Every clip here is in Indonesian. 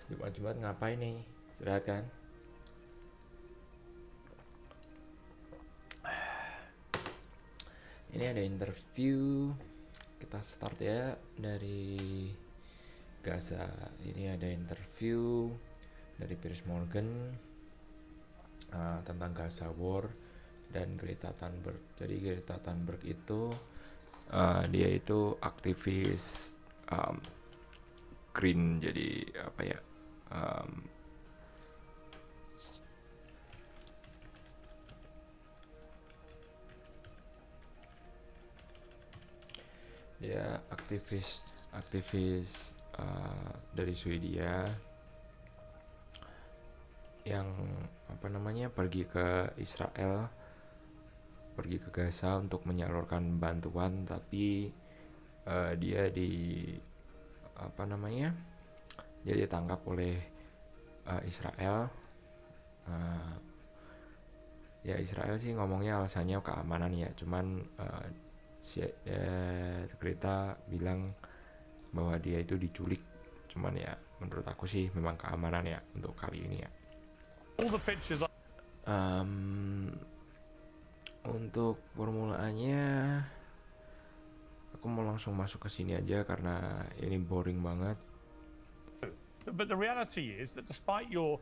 Jumat-Jumat ngapain nih? Istirahat kan? Ini ada interview. Kita start ya dari Gaza. Ini ada interview dari Piers Morgan tentang Gaza War dan Greta Thunberg. Jadi Greta Thunberg itu dia itu aktivis green, jadi apa ya? Dia aktivis dari Swedia yang pergi ke Israel, pergi ke Gaza untuk menyalurkan bantuan, tapi dia dia ditangkap oleh Israel. Ya Israel sih ngomongnya alasannya keamanan ya, cuman Greta bilang bahwa dia itu diculik. Cuman ya menurut aku sih memang keamanan ya untuk kali ini ya. Untuk formulaannya aku mau langsung masuk ke sini aja karena ini boring banget. But the reality is that despite your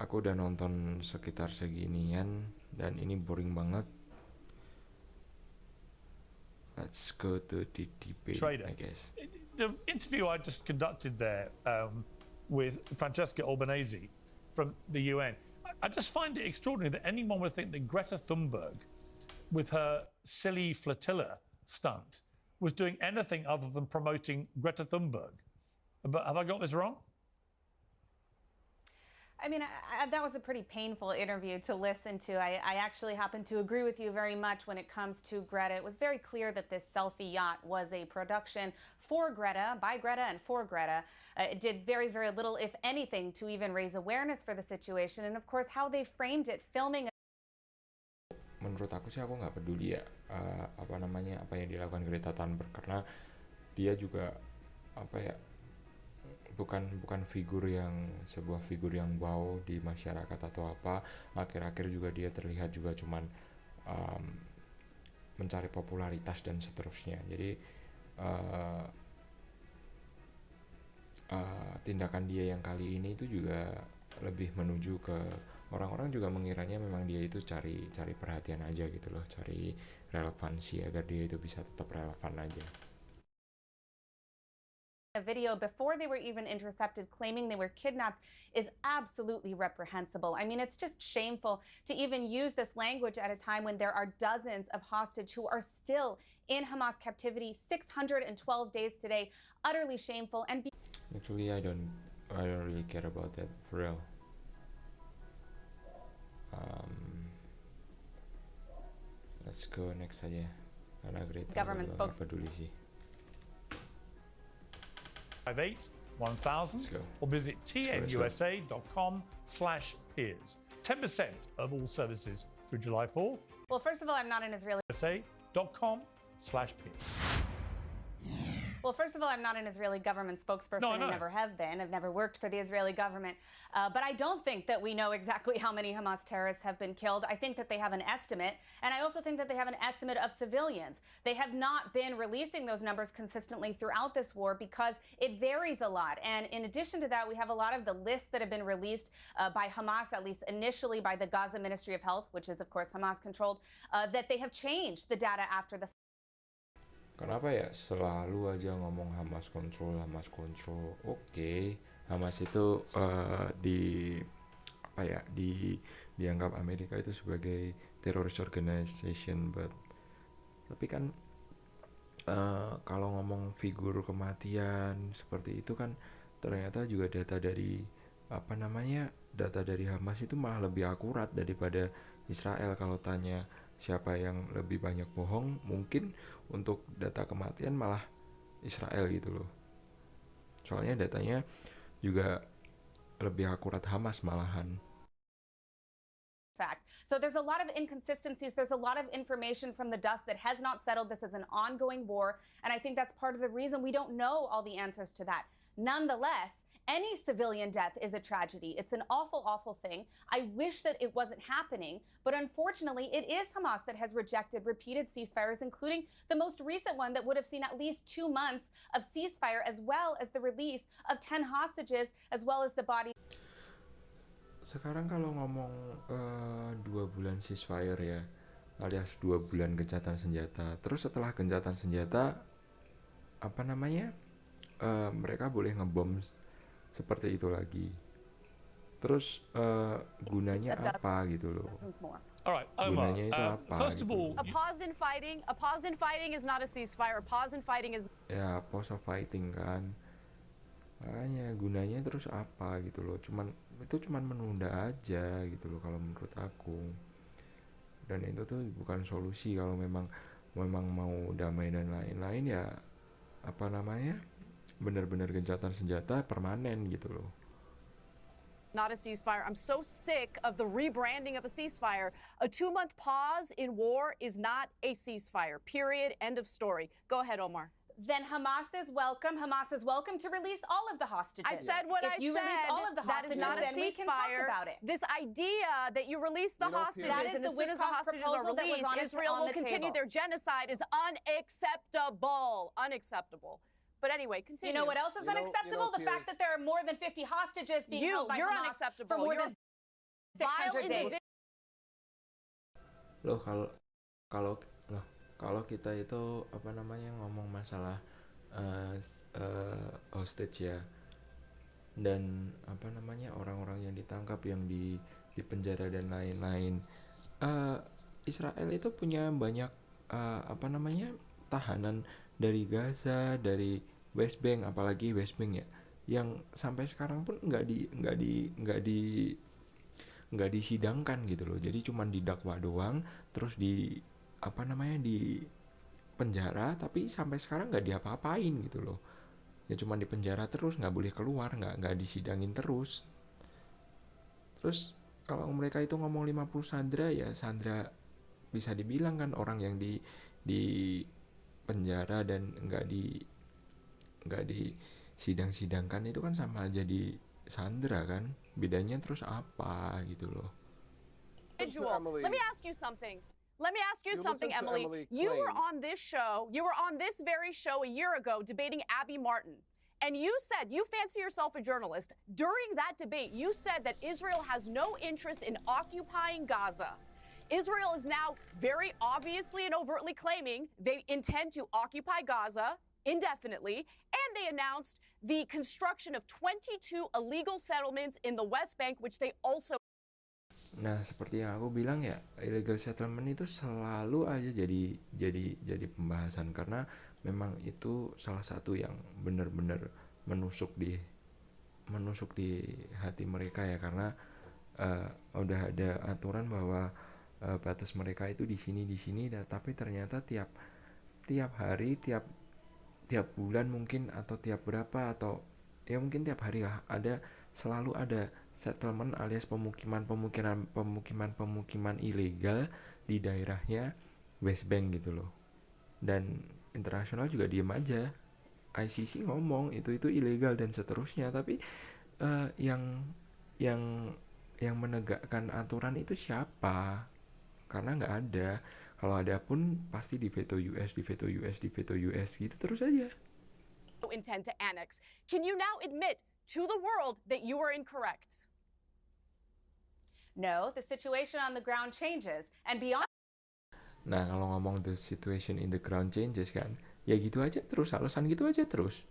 aku udah nonton sekitar seginian dan ini boring banget. Let's go to the debate, trader. I guess. The interview I just conducted there with Francesca Albanese from the UN, I just find it extraordinary that anyone would think that Greta Thunberg, with her silly flotilla stunt, was doing anything other than promoting Greta Thunberg. But have I got this wrong? I mean, that was a pretty painful interview to listen to. I actually happen to agree with you very much when it comes to Greta. It was very clear that this selfie yacht was a production for Greta, by Greta, and for Greta. It did very, very little, if anything, to even raise awareness for the situation. And of course, how they framed it, filming. Menurut aku sih aku nggak peduli ya apa yang dilakukan Greta Thunberg, karena dia juga bukan sebuah figur yang wow di masyarakat atau apa. Akhir-akhir juga dia terlihat juga cuman mencari popularitas dan seterusnya. Jadi tindakan dia yang kali ini itu juga lebih menuju ke orang-orang juga mengiranya memang dia itu cari perhatian aja gitu loh, cari relevansi agar dia itu bisa tetap relevan aja. A video before they were even intercepted claiming they were kidnapped is absolutely reprehensible. I mean, it's just shameful to even use this language at a time when there are dozens of hostages who are still in Hamas captivity, 612 days today. Utterly shameful. And actually I don't really care about that for real. Let's go next aja karena Greta government spokesman peduli sih. 58 1000 or visit tnusa.com/peers. 10% of all services through July 4th. Well, first of all, I'm not an Israeli. tnusa.com/peers. Well, first of all, I'm not an Israeli government spokesperson. No. I never have been. I've never worked for the Israeli government. But I don't think that we know exactly how many Hamas terrorists have been killed. I think that they have an estimate. And I also think that they have an estimate of civilians. They have not been releasing those numbers consistently throughout this war because it varies a lot. And in addition to that, we have a lot of the lists that have been released by Hamas, at least initially by the Gaza Ministry of Health, which is, of course, Hamas controlled, that they have changed the data after the. Kenapa ya selalu aja ngomong Hamas control? Oke, Hamas itu dianggap Amerika itu sebagai terrorist organization, tapi kan kalau ngomong figur kematian seperti itu kan ternyata juga data dari Hamas itu malah lebih akurat daripada Israel. Kalau tanya siapa yang lebih banyak bohong, mungkin untuk data kematian malah Israel gitu loh. Soalnya datanya juga lebih akurat Hamas malahan. Fact. So So there's a lot of inconsistencies. There's a lot of information from the dust that has not settled. This is an ongoing war. And I think that's part of the reason we don't know all the answers to that. Nonetheless, any civilian death is a tragedy. It's an awful, awful thing. I wish that it wasn't happening, but unfortunately, it is Hamas that has rejected repeated ceasefires, including the most recent one that would have seen at least 2 months of ceasefire, as well as the release of 10 hostages, as well as the body. Sekarang kalau ngomong 2 bulan ceasefire ya, alias 2 bulan gencatan senjata. Terus setelah gencatan senjata, apa namanya, mereka boleh ngebom seperti itu lagi. Terus gunanya apa gitu loh? All right, Omar. Gunanya itu apa? First of gitu. all, A pause in fighting is not a ceasefire. A pause in fighting is Ya pause of fighting kan. Makanya gunanya terus apa gitu loh? Itu cuman menunda aja gitu loh kalau menurut aku. Dan itu tuh bukan solusi kalau memang mau damai dan lain-lain ya, apa namanya, benar-benar gencatan senjata permanen gitu loh. not a ceasefire. I'm so sick of the rebranding of a ceasefire. A 2-month pause in war is not a ceasefire. Period. End of story. Go ahead, Omar. Then Hamas is welcome. Hamas is welcome to release all of the hostages. I said what I If you release said. all of the That is hostages, not a then we can talk ceasefire. about it. This idea that you release the hostages That is and the as soon as the Witkoff hostages are proposal that was released, on Israel the will continue table. their genocide is unacceptable. Unacceptable. But anyway, continue. You know what else is unacceptable? The fact that there are more than 50 hostages being held by You're Hamas unacceptable. for more You're than 600 days. Loh kalau kita itu apa namanya ngomong masalah hostage ya, dan apa namanya orang-orang yang ditangkap, yang di penjara dan lain-lain, Israel itu punya banyak apa namanya tahanan dari Gaza, dari West Bank, apalagi West Bank ya, yang sampai sekarang pun nggak disidangkan gitu loh. Jadi cuman didakwa doang, terus di apa namanya di penjara, tapi sampai sekarang nggak diapa-apain gitu loh. Ya cuman di penjara terus, nggak boleh keluar, nggak disidangin terus. Terus kalau mereka itu ngomong 50 sandera, ya sandera bisa dibilang kan orang yang di penjara dan nggak disidangkan itu kan sama aja di sandera kan. Bedanya terus apa gitu loh. Let me ask you something. Emily. You were on this very show a year ago debating Abby Martin. And you said, you fancy yourself a journalist. During that debate, you said that Israel has no interest in occupying Gaza. Israel is now very obviously and overtly claiming they intend to occupy Gaza indefinitely, and they announced the construction of 22 illegal settlements in the West Bank, which they also. Nah, seperti yang aku bilang ya, illegal settlement itu selalu aja jadi pembahasan, karena memang itu salah satu yang benar-benar menusuk di hati mereka ya, karena udah ada aturan bahwa batas mereka itu di sini, tapi ternyata tiap hari, tiap bulan mungkin, atau tiap berapa, atau ya mungkin tiap hari lah, selalu ada settlement alias pemukiman ilegal di daerahnya West Bank gitu loh. Dan internasional juga diem aja. ICC ngomong itu ilegal dan seterusnya, tapi yang menegakkan aturan itu siapa? Karena nggak ada. Kalau ada pun pasti di veto US gitu terus aja. Intend to annex. Can you now admit to the world that you are incorrect? No, the situation on the ground changes. And beyond. Nah, kalau ngomong the situation in the ground changes kan, ya gitu aja terus, alasan gitu aja terus.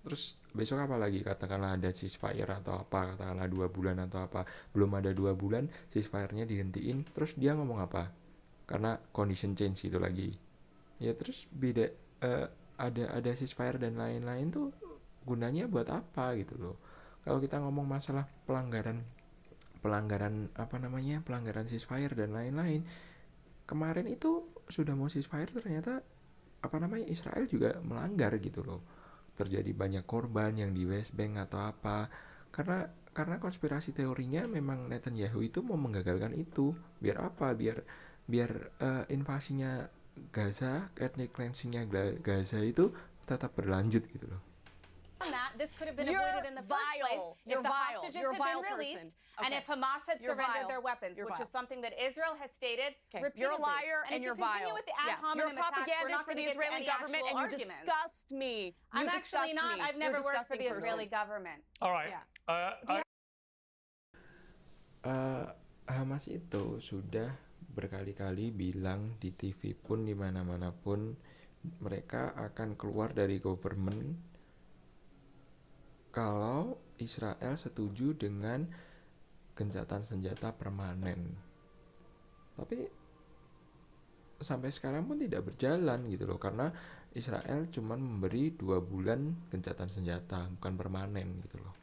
Terus besok apa lagi? Katakanlah ada ceasefire atau apa, katakanlah 2 bulan atau apa. Belum ada 2 bulan, ceasefire-nya dihentiin, terus dia ngomong apa? Karena condition change itu lagi. Ya terus beda, ada ceasefire dan lain-lain tuh gunanya buat apa gitu loh. Kalau kita ngomong masalah pelanggaran apa namanya, pelanggaran ceasefire dan lain-lain, kemarin itu sudah mau ceasefire, ternyata apa namanya, Israel juga melanggar gitu loh. Terjadi banyak korban yang di West Bank atau apa, karena konspirasi teorinya memang Netanyahu itu mau menggagalkan itu. Biar apa? Biar invasinya Gaza, ethnic cleansing-nya Gaza itu tetap berlanjut gitu loh. This could have been avoided in the first place if the hostages had been released and if Hamas had surrendered their weapons, which is something that Israel has stated repeatedly. You're a liar and you're vile. With the ad hominem you're a propagandist attacks, for the Israeli government and you disgust me. I'm actually not. I've never worked for the Israeli government. All right. Hamas itu sudah berkali-kali bilang di TV pun di mana-mana pun mereka akan keluar dari government kalau Israel setuju dengan gencatan senjata permanen. Tapi sampai sekarang pun tidak berjalan gitu loh, karena Israel cuma memberi 2 bulan gencatan senjata, bukan permanen gitu loh.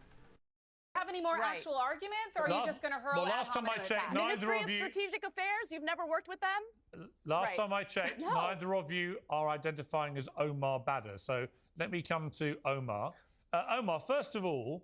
Have any more actual arguments, or are you just going to hurl last time I checked, Ministry of Strategic Affairs, you've never worked with them? Last time I checked, neither of you are identifying as Omar Badr. So let me come to Omar. Omar, first of all,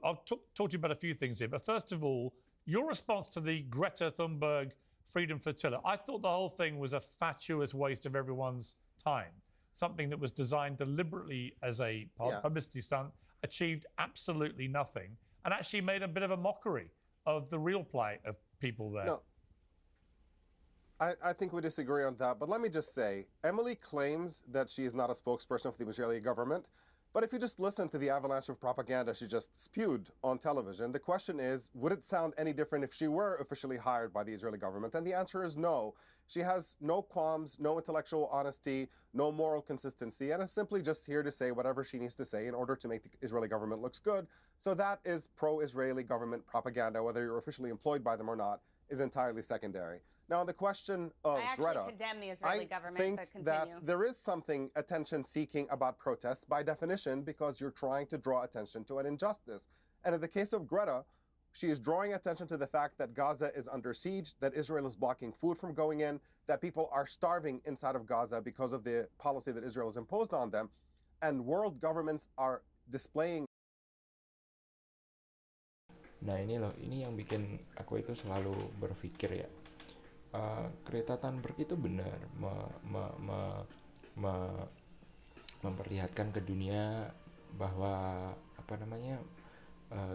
I'll talk to you about a few things here, but first of all, your response to the Greta Thunberg Freedom Flotilla, I thought the whole thing was a fatuous waste of everyone's time. Something that was designed deliberately as a publicity stunt, achieved absolutely nothing, and actually made a bit of a mockery of the real plight of people there. No. I think we disagree on that, but let me just say, Emily claims that she is not a spokesperson for the Israeli government. But if you just listen to the avalanche of propaganda she just spewed on television, the question is, would it sound any different if she were officially hired by the Israeli government? And the answer is no. She has no qualms, no intellectual honesty, no moral consistency, and is simply just here to say whatever she needs to say in order to make the Israeli government looks good. So that is pro-Israeli government propaganda, whether you're officially employed by them or not, is entirely secondary. Now, on the question of Greta, condemn the Israeli government, I think that there is something attention-seeking about protests by definition because you're trying to draw attention to an injustice. And in the case of Greta, she is drawing attention to the fact that Gaza is under siege, that Israel is blocking food from going in, that people are starving inside of Gaza because of the policy that Israel has imposed on them, and world governments are displaying. Nah ini loh, ini yang bikin aku itu selalu berpikir ya. Greta Thunberg itu benar memperlihatkan ke dunia bahwa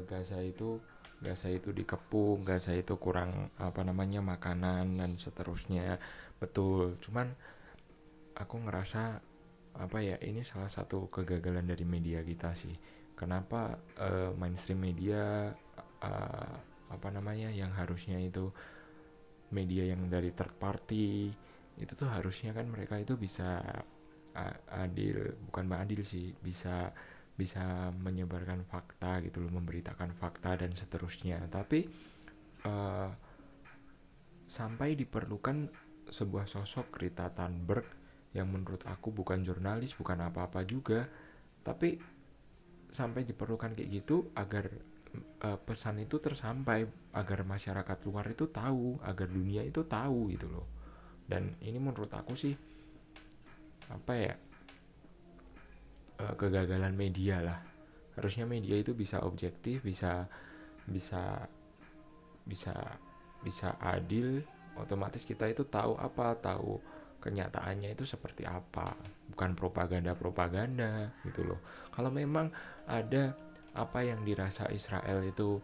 Gaza itu dikepung, Gaza itu kurang makanan dan seterusnya. Betul, cuman aku ngerasa ini salah satu kegagalan dari media kita sih. Kenapa mainstream media yang harusnya itu media yang dari third party itu tuh harusnya kan mereka itu bisa bisa menyebarkan fakta gitu loh, memberitakan fakta dan seterusnya. Tapi sampai diperlukan sebuah sosok Greta Thunberg yang menurut aku bukan jurnalis, bukan apa-apa juga, tapi sampai diperlukan kayak gitu agar pesan itu tersampai, agar masyarakat luar itu tahu, agar dunia itu tahu gitu loh. Dan ini menurut aku sih kegagalan media lah. Harusnya media itu bisa objektif, bisa adil, otomatis kita itu tahu kenyataannya itu seperti apa, bukan propaganda gitu loh. Kalau memang ada apa yang dirasa Israel itu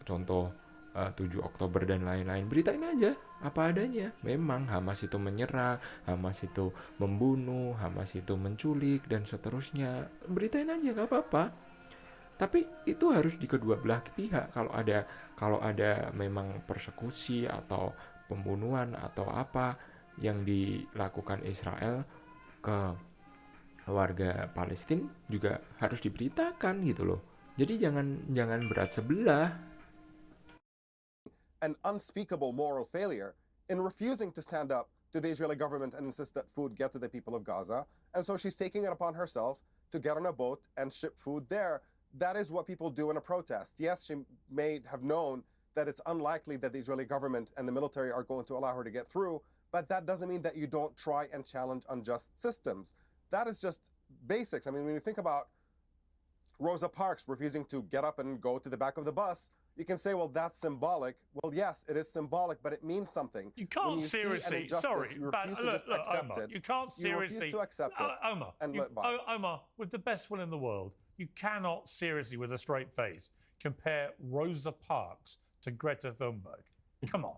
contoh 7 Oktober dan lain-lain, beritain aja apa adanya. Memang Hamas itu menyerang, Hamas itu membunuh, Hamas itu menculik dan seterusnya, beritain aja, gak apa-apa. Tapi itu harus di kedua belah pihak. Kalau ada memang persekusi atau pembunuhan atau apa yang dilakukan Israel ke warga Palestina juga harus diberitakan gitu loh. Jadi jangan berat sebelah. An unspeakable moral failure in refusing to stand up to the Israeli government and insist that food get to the people of Gaza. And so she's taking it upon herself to get on a boat and ship food there. That is what people do in a protest. Yes, she may have known that it's unlikely that the Israeli government and the military are going to allow her to get through, but that doesn't mean that you don't try and challenge unjust systems. That is just basics. I mean, when you think about Rosa Parks refusing to get up and go to the back of the bus, you can say, well, that's symbolic. Well, yes, it is symbolic, but it means something. You can't when you seriously, see an injustice, sorry, you but refuse to look, just accept Omar, it. you can't seriously, refuse to accept it Omar, and let by. Omar, with the best will in the world, you cannot seriously, with a straight face, compare Rosa Parks to Greta Thunberg. Come on.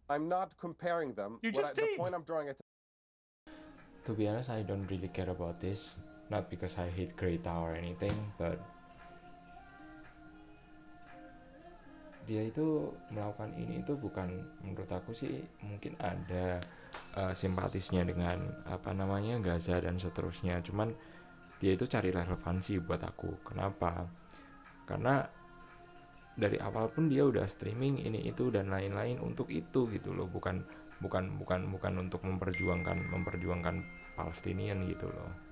I'm not comparing them. You just The did. point I'm drawing at. To be honest, I don't really care about this. Not because I hate Greta or anything, but dia itu melakukan ini itu bukan, menurut aku sih mungkin ada simpatisnya dengan apa namanya Gaza dan seterusnya. Cuman dia itu cari relevansi buat aku. Kenapa? Karena dari awal pun dia udah streaming ini itu dan lain-lain untuk itu gitu loh, bukan untuk memperjuangkan Palestinian gitu loh.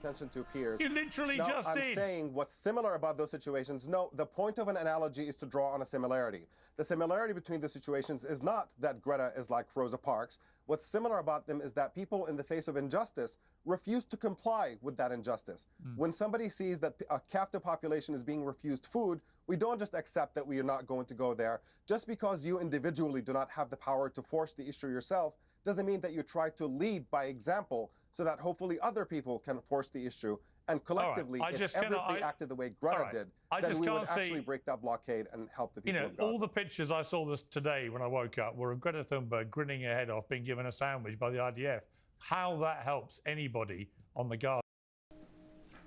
Attention to peers. You literally No, just I'm did. saying what's similar about those situations. No, the point of an analogy is to draw on a similarity. The similarity between the situations is not that Greta is like Rosa Parks. What's similar about them is that people in the face of injustice refuse to comply with that injustice. When somebody sees that a captive population is being refused food, we don't just accept that we are not going to go there. Just because you individually do not have the power to force the issue yourself doesn't mean that you try to lead by example so that hopefully other people can force the issue. And collectively, if everybody acted the way Greta did, then we would actually break that blockade and help the people of Gaza. All the pictures I saw today when I woke up were of Greta Thunberg grinning her head off, being given a sandwich by the IDF. How that helps anybody on the Gaza?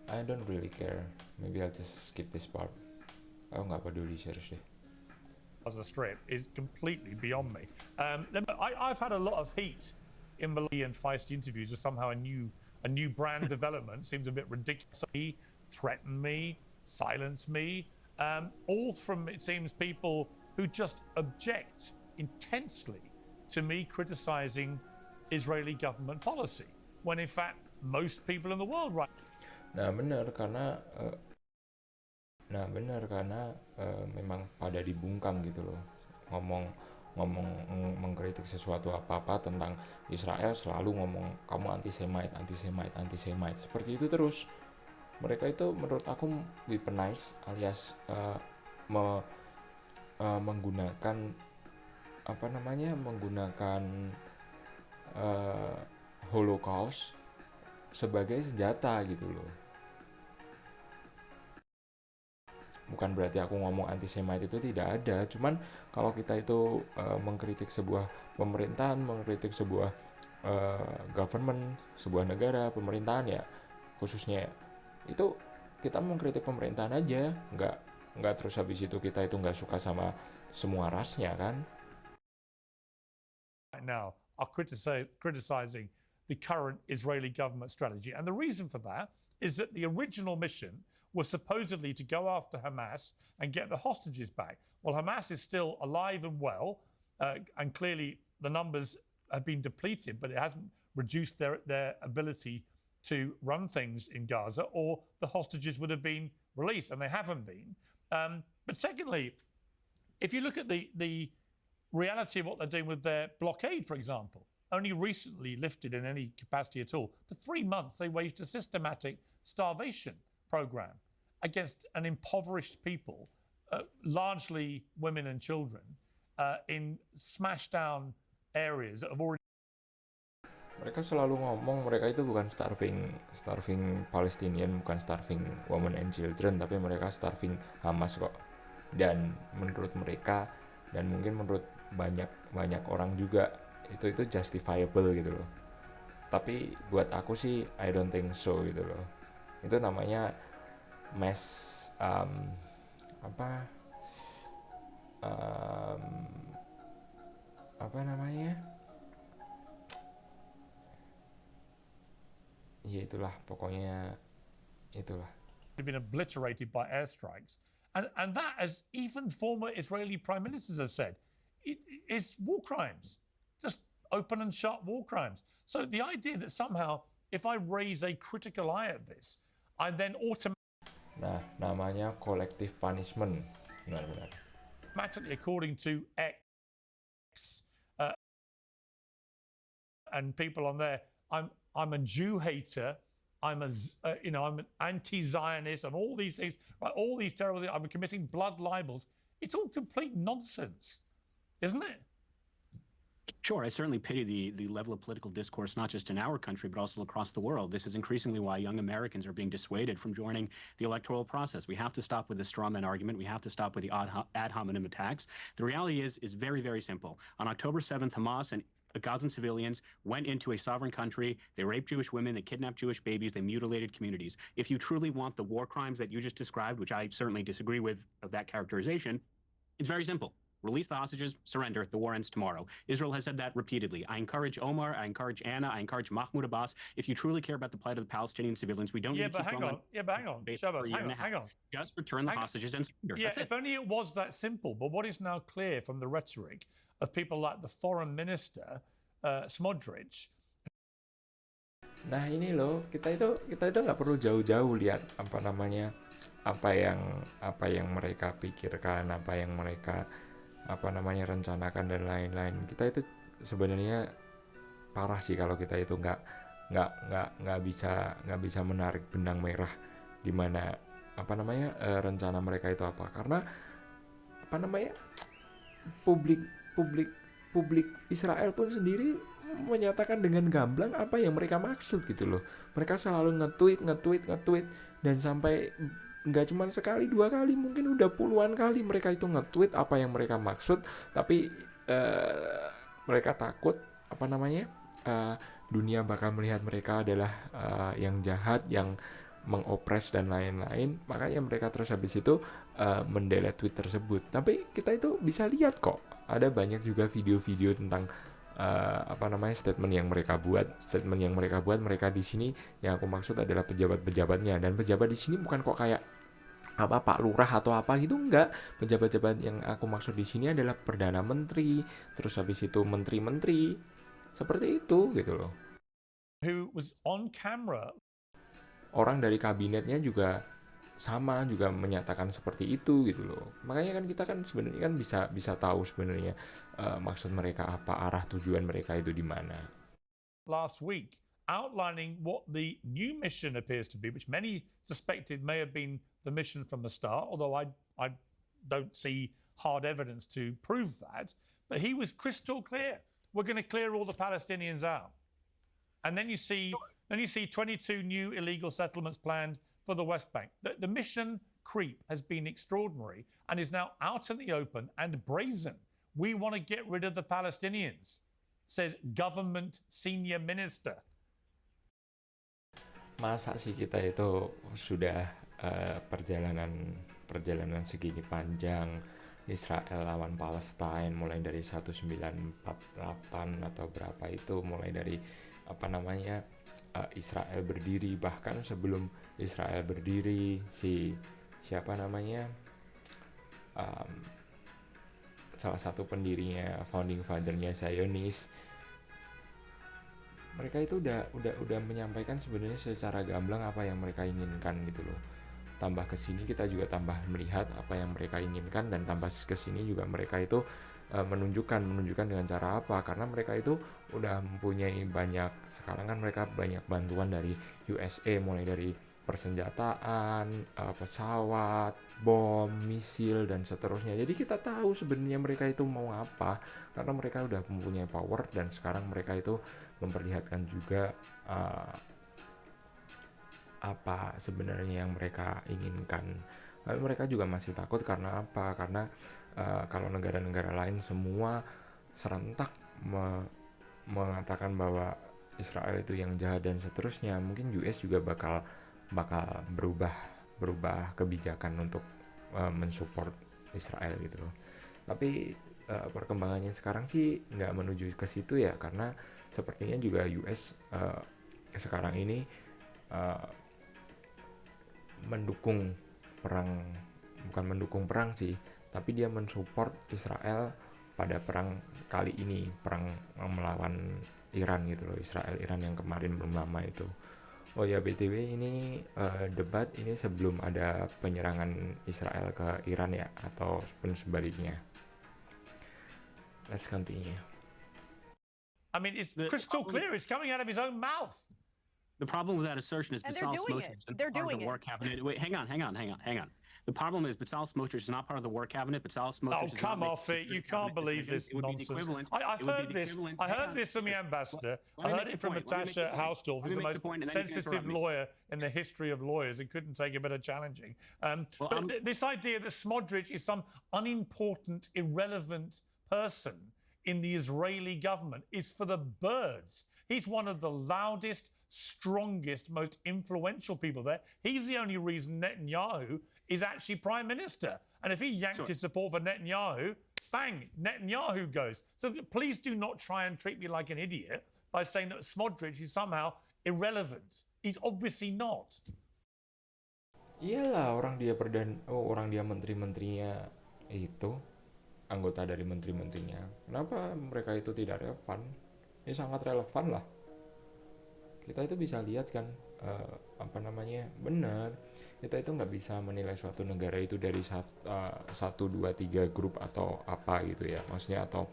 I don't really care. Maybe I'll just skip this part. Aku nggak peduli serius deh. As a strip is completely beyond me. I've had a lot of heat in Malay and feisty interviews with somehow a new brand development seems a bit ridiculous. Threaten me, silence me, all from, it seems, people who just object intensely to me criticizing Israeli government policy, when in fact most people in the world right. Nah benar karena memang pada dibungkam gitu loh, ngomong mengkritik sesuatu apa tentang Israel selalu ngomong kamu anti-Semite seperti itu terus. Mereka itu menurut aku weaponize alias menggunakan Holocaust sebagai senjata gitu loh. Bukan berarti aku ngomong anti-Semite itu tidak ada, cuman kalau kita itu mengkritik sebuah pemerintahan, mengkritik sebuah government, sebuah negara, pemerintahan ya khususnya, itu kita mengkritik pemerintahan aja, nggak terus habis itu kita itu nggak suka sama semua rasnya kan. Now are criticizing the current Israeli government strategy, and the reason for that is that the original mission was supposedly to go after Hamas and get the hostages back. Well, Hamas is still alive and well, and clearly the numbers have been depleted, but it hasn't reduced their ability to run things in Gaza, or the hostages would have been released, and they haven't been. But secondly, if you look at the reality of what they're doing with their blockade, for example, only recently lifted in any capacity at all, for 3 months they waged a systematic starvation program against an impoverished people, largely women and children, in smashed down areas that have already. Mereka selalu ngomong mereka itu bukan starving Palestinian, bukan starving women and children, tapi mereka starving Hamas kok. Dan menurut mereka dan mungkin menurut banyak orang juga itu justifiable gitu loh. Tapi buat aku sih I don't think so gitu loh. Itu namanya apa namanya? Ya itulah, pokoknya itulah. Been obliterated by airstrikes, and that, as even former Israeli prime ministers have said, it is war crimes, just open and shut war crimes. So the idea that somehow if I raise a critical eye at this, I then Nah, namanya collective punishment. Benar-benar. automatically, according to X, and people on there, I'm a Jew hater, I'm I'm an anti-Zionist and all these things, right? All these terrible things. I'm committing blood libels. It's all complete nonsense, isn't it? Sure, I certainly pity the level of political discourse, not just in our country, but also across the world. This is increasingly why young Americans are being dissuaded from joining the electoral process. We have to stop with the straw man argument. We have to stop with the ad hominem attacks. The reality is very, very simple. On October 7th, Hamas and Gazan civilians went into a sovereign country. They raped Jewish women. They kidnapped Jewish babies. They mutilated communities. If you truly want the war crimes that you just described, which I certainly disagree with that characterization, it's very simple. Release the hostages, surrender, the war ends tomorrow. Israel has said that repeatedly. I encourage Omar, I encourage Anna, I encourage Mahmoud Abbas. If you truly care about the plight of the Palestinian civilians, we don't need to keep going. Hang on. Shabbat, hang on. Just return the hostages and surrender. Yeah, if only it was that simple. But what is now clear from the rhetoric of people like the foreign minister, Smotrich. Nah ini loh, kita itu nggak perlu jauh-jauh lihat apa yang mereka pikirkan, apa yang mereka rencanakan dan lain-lain. Kita itu sebenarnya parah sih kalau kita itu nggak bisa menarik benang merah di mana rencana mereka itu apa, karena publik Israel pun sendiri menyatakan dengan gamblang apa yang mereka maksud gitu loh. Mereka selalu nge-tweet dan sampai nggak cuma sekali, 2 kali, mungkin udah puluhan kali mereka itu nge-tweet apa yang mereka maksud, tapi mereka takut dunia bakal melihat mereka adalah yang jahat, yang mengopres dan lain-lain, makanya mereka terus habis itu mendelete tweet tersebut. Tapi kita itu bisa lihat kok, ada banyak juga video-video tentang statement yang mereka buat. Mereka di sini yang aku maksud adalah pejabat-pejabatnya, dan pejabat di sini bukan kok kayak Pak Lurah atau apa gitu, enggak. Pejabat-pejabat yang aku maksud di sini adalah perdana menteri, terus habis itu menteri-menteri, seperti itu gitu loh. Who was on camera. Orang dari kabinetnya juga menyatakan seperti itu gitu loh. Makanya kan kita kan sebenarnya kan bisa tahu sebenarnya maksud mereka apa, arah tujuan mereka itu di mana. Last week, outlining what the new mission appears to be, which many suspected may have been the mission from the start, although I don't see hard evidence to prove that. But he was crystal clear. We're going to clear all the Palestinians out. And then you see 22 new illegal settlements planned for the West Bank. The mission creep has been extraordinary and is now out in the open and brazen. We want to get rid of the Palestinians, says government senior minister. Masa sih kita itu sudah perjalanan segini panjang, Israel lawan Palestina mulai dari 1948 atau berapa itu, mulai dari Israel berdiri, bahkan sebelum Israel berdiri salah satu pendirinya, founding father-nya Zionis, mereka itu udah menyampaikan sebenarnya secara gamblang apa yang mereka inginkan gitu loh. Tambah ke sini kita juga tambah melihat apa yang mereka inginkan, dan tambah ke sini juga mereka itu menunjukkan dengan cara apa, karena mereka itu udah mempunyai banyak, sekarang kan mereka banyak bantuan dari USA, mulai dari persenjataan, pesawat, bom, misil, dan seterusnya. Jadi kita tahu sebenarnya mereka itu mau apa, karena mereka udah mempunyai power, dan sekarang mereka itu memperlihatkan juga apa sebenarnya yang mereka inginkan. Tapi mereka juga masih takut karena apa? Karena kalau negara-negara lain semua serentak mengatakan bahwa Israel itu yang jahat dan seterusnya, mungkin US juga bakal berubah kebijakan untuk mensupport Israel gitu loh. Tapi perkembangannya sekarang sih nggak menuju ke situ ya, karena sepertinya juga US sekarang ini bukan mendukung perang sih, tapi dia mensupport Israel pada perang kali ini, perang melawan Iran gitu loh, Israel-Iran yang kemarin belum lama itu. Oh ya, BTW ini debat ini sebelum ada penyerangan Israel ke Iran ya, atau sebaliknya. Let's continue. I mean, it's crystal clear. It's coming out of his own mouth. The problem with that assertion is And they're Bezalel doing Smotrich it. is not They're part of doing the it. war cabinet. Wait, hang on. The problem is Bezalel Smotrich is not part of the war cabinet. Bezalel Smotrich Oh, is not come making off it. security You can't cabinet believe decisions. this It would be the nonsense. equivalent. I've it would be heard the this. equivalent- I hang heard on. this from the Let ambassador. me I heard make it the from point. Let me make the Natasha point. Hausdorff, Let who's me the make most the point, and then you can sensitive interrupt me. lawyer in the history of lawyers and couldn't take a bit of challenging. Well, But this idea that Smodrich is some unimportant, irrelevant person in the Israeli government is for the birds. He's one of the loudest, strongest, most influential people there. He's the only reason Netanyahu is actually prime minister. And if he yanked his support for Netanyahu, bang, Netanyahu goes. So please do not try and treat me like an idiot by saying that Smodrich is somehow irrelevant. He's obviously not. Iyalah, orang dia menteri-menterinya itu anggota dari menteri-menterinya. Kenapa mereka itu tidak relevan? Ini sangat relevan lah. Kita itu bisa lihat kan, benar. Kita itu nggak bisa menilai suatu negara itu dari 1, 2, 3 grup atau apa gitu ya. Maksudnya atau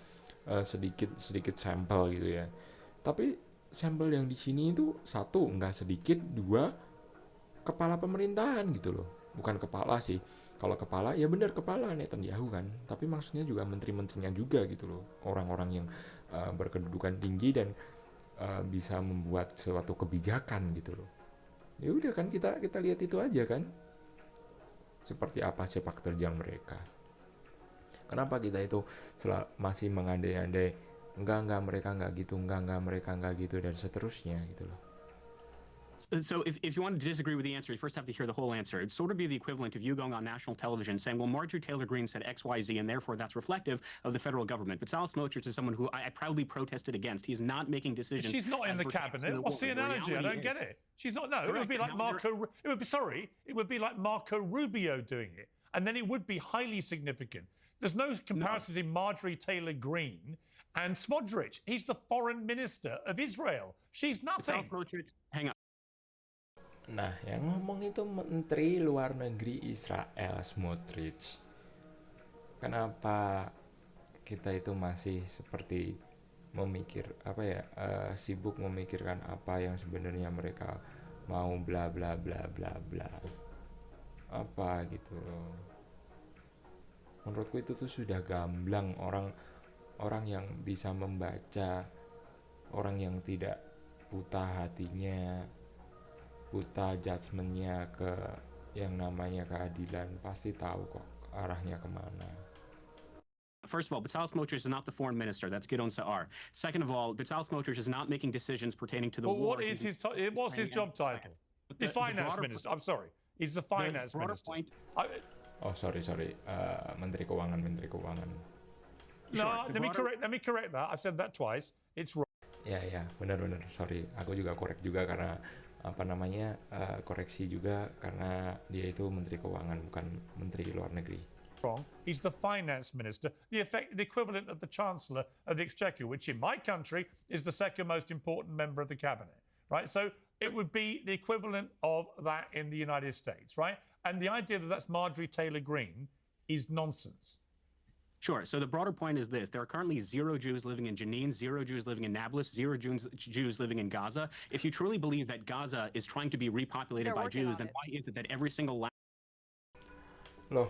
sedikit sampel gitu ya. Tapi sampel yang di sini itu 1 nggak sedikit, 2 kepala pemerintahan gitu loh. Bukan kepala sih. Kalau kepala ya benar kepala Netanyahu kan. Tapi maksudnya juga menteri-menterinya juga gitu loh. Orang-orang yang berkedudukan tinggi dan bisa membuat suatu kebijakan gitu loh. Ya udah kan kita lihat itu aja kan. Seperti apa sepak terjang mereka. Kenapa kita itu masih mengandai-andai enggak mereka enggak gitu, enggak mereka enggak gitu dan seterusnya gitu loh. So if you want to disagree with the answer, you first have to hear the whole answer. It'd sort of be the equivalent of you going on national television saying, well, Marjorie Taylor Greene said X, Y, Z, and therefore that's reflective of the federal government. But Bezalel Smotrich is someone who I proudly protested agast. He is not making decisions. She's not in as the pertains to cabinet. What's the war. analogy? I don't get it. She's not. No, it would be like it would be like Marco Rubio doing it, and then it would be highly significant. There's no comparison between Marjorie Taylor Greene and Smodrich. He's the foreign minister of Israel. She's nothing. Hang on. Nah, yang ngomong itu Menteri Luar Negeri Israel, Smotrich. Kenapa kita itu masih seperti sibuk memikirkan apa yang sebenarnya mereka mau bla bla bla bla bla. Apa gitu loh. Menurutku itu tuh sudah gamblang. Orang yang bisa membaca, orang yang tidak buta hatinya, buta judgementnya ke yang namanya keadilan, pasti tahu kok arahnya kemana. First of all, Bezalel Smotrich is not the foreign minister. That's Gideon Sa'ar. Second of all, Bezalel Smotrich is not making decisions pertaining to the war. What is what's his job title? The finance minister. I'm sorry. He's the finance minister. Sorry. Menteri Keuangan. No, let me correct that. I've said that twice. It's wrong. Ya, benar. Sorry, aku juga korek juga karena koreksi juga karena dia itu Menteri Keuangan bukan Menteri Luar Negeri. Wrong. He's the finance minister, the equivalent of the Chancellor of the Exchequer, which in my country is the second most important member of the cabinet, right? So it would be the equivalent of that in the United States, right? And the idea that that's Marjorie Taylor Greene is nonsense. Sure. So the broader point is this. There are currently 0 Jews living in Jenin, 0 Jews living in Nablus, 0 Jews living in Gaza. If you truly believe that Gaza is trying to be repopulated by Jews, then why is it that every single Loh,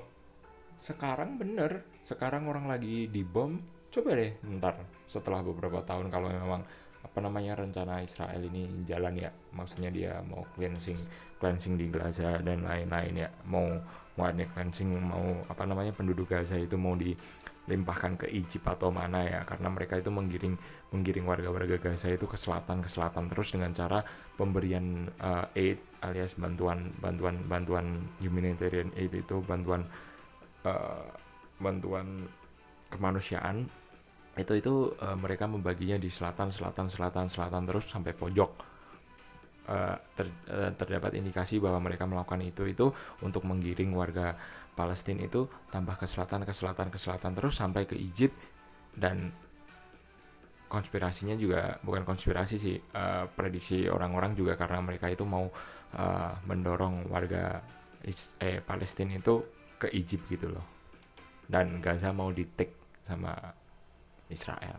sekarang bener. Sekarang orang lagi dibom. Coba deh ntar setelah beberapa tahun kalau memang rencana Israel ini jalan ya. Maksudnya dia mau cleansing di Gaza dan lain-lain ya. Mau ada cleansing, mau penduduk Gaza itu mau dilimpahkan ke Egypt atau mana ya, karena mereka itu menggiring warga-warga Gaza itu ke selatan terus dengan cara pemberian aid alias bantuan humanitarian aid, itu bantuan kemanusiaan itu mereka membaginya di selatan terus sampai pojok. Terdapat indikasi bahwa mereka melakukan itu untuk menggiring warga Palestina itu tambah ke selatan terus sampai ke Egypt. Dan konspirasinya juga bukan konspirasi sih, prediksi orang-orang juga karena mereka itu mau mendorong warga Palestina itu ke Egypt gitu loh, dan Gaza mau di-take sama Israel.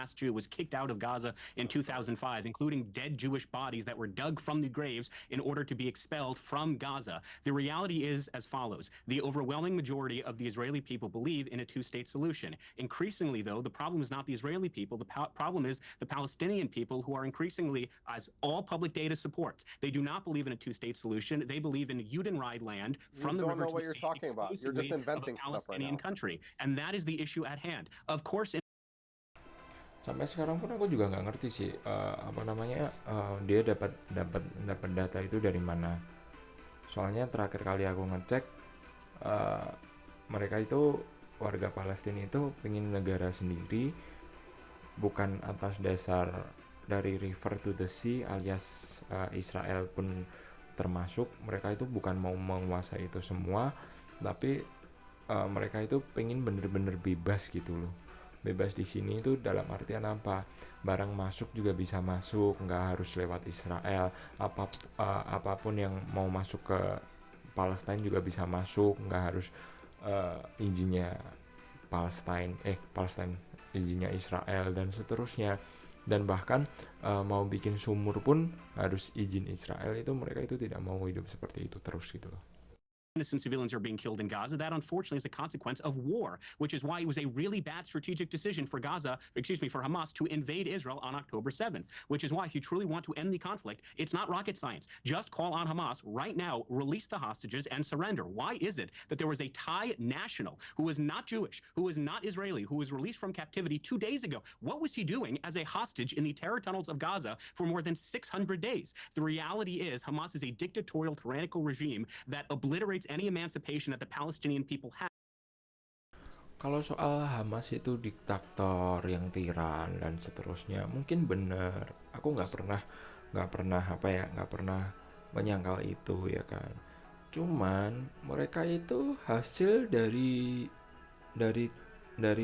last Jew was kicked out of Gaza in 2005, including dead Jewish bodies that were dug from the graves in order to be expelled from Gaza. The reality is as follows. The overwhelming majority of the Israeli people believe in a two-state solution. Increasingly, though, the problem is not the Israeli people. The problem is the Palestinian people, who are increasingly, as all public data supports, they do not believe in a two-state solution. They believe in Judenreich land from the don't river know to what the you're sea, talking about. You're just exclusively inventing of a stuff right Palestinian now. country. And that is the issue at hand. Of course, Sampai sekarang pun aku juga nggak ngerti sih dia dapat data itu dari mana. Soalnya terakhir kali aku ngecek mereka itu warga Palestina itu pengen negara sendiri, bukan atas dasar dari river to the sea alias Israel pun termasuk. Mereka itu bukan mau menguasai itu semua, tapi mereka itu pengen bener-bener bebas gitu loh. Bebas di sini itu dalam artian apa? Barang masuk juga bisa masuk, nggak harus lewat Israel. Apapun yang mau masuk ke Palestina juga bisa masuk, nggak harus izinnya Palestina, izinnya Israel dan seterusnya. Dan bahkan mau bikin sumur pun harus izin Israel. Itu mereka itu tidak mau hidup seperti itu terus gitu loh. Innocent civilians are being killed in Gaza. That unfortunately is a consequence of war, which is why it was a really bad strategic decision for Hamas to invade Israel on October 7th, which is why if you truly want to end the conflict, it's not rocket science. Just call on Hamas right now, release the hostages and surrender. Why is it that there was a Thai national who was not Jewish, who was not Israeli, who was released from captivity 2 days ago? What was he doing as a hostage in the terror tunnels of Gaza for more than 600 days? The reality is Hamas is a dictatorial, tyrannical regime that obliterates any emancipation that the Palestinian people have. Kalau soal Hamas itu diktator yang tiran dan seterusnya, mungkin benar. Aku nggak pernah menyangkal itu ya kan. Cuman mereka itu hasil dari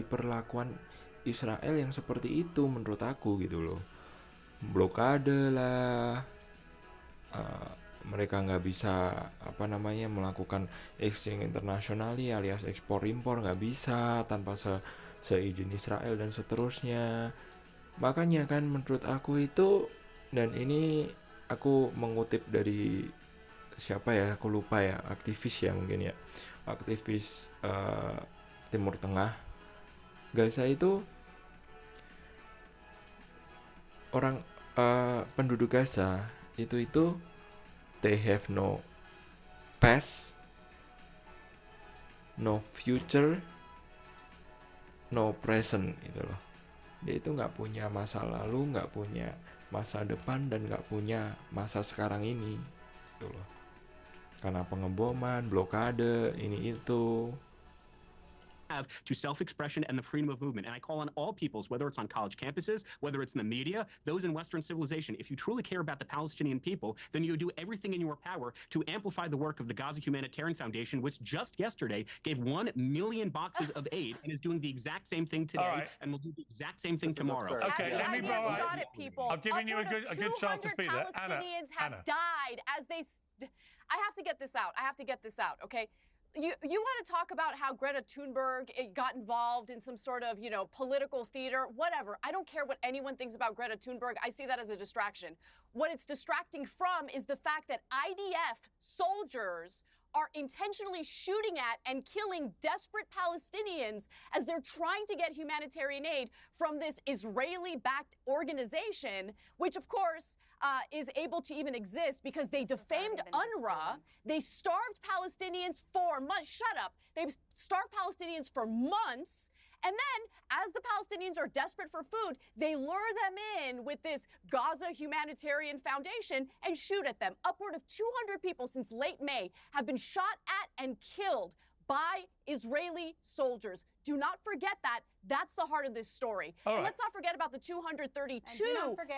perlakuan Israel yang seperti itu menurut aku gitu loh. Blokade lah. Mereka nggak bisa melakukan exchange internasionali alias ekspor impor, nggak bisa tanpa seizin Israel dan seterusnya. Makanya kan menurut aku itu, dan ini aku mengutip dari siapa ya, aku lupa ya, aktivis ya mungkin ya, aktivis Timur Tengah. Gaza itu orang penduduk Gaza itu they have no past, no future, no present gitu loh. Dia itu nggak punya masa lalu, nggak punya masa depan, dan nggak punya masa sekarang ini gitu loh. Karena pengeboman, blokade, ini itu. Have to self-expression and the freedom of movement. And I call on all peoples, whether it's on college campuses, whether it's in the media, those in Western civilization, if you truly care about the Palestinian people, then you do everything in your power to amplify the work of the Gaza Humanitarian Foundation, which just yesterday gave 1 million boxes of aid and is doing the exact same thing today and will do the exact same thing tomorrow. absurd. Okay, let me Idea blow shot up. at people. I've given you a good chance to speak there. Palestinians Anna. have died as they. I have to get this out. Okay. You want to talk about how Greta Thunberg got involved in some sort of, political theater, whatever. I don't care what anyone thinks about Greta Thunberg. I see that as a distraction. What it's distracting from is the fact that IDF soldiers are intentionally shooting at and killing desperate Palestinians as they're trying to get humanitarian aid from this Israeli-backed organization, which, of course, is able to even exist because they defamed UNRWA. They starved Palestinians for months. Shut up. They've starved Palestinians for months. And then, as the Palestinians are desperate for food, they lure them in with this Gaza Humanitarian Foundation and shoot at them. Upward of 200 people since late May have been shot at and killed by Israeli soldiers. Do not forget that. That's the heart of this story. And let's not forget about the 232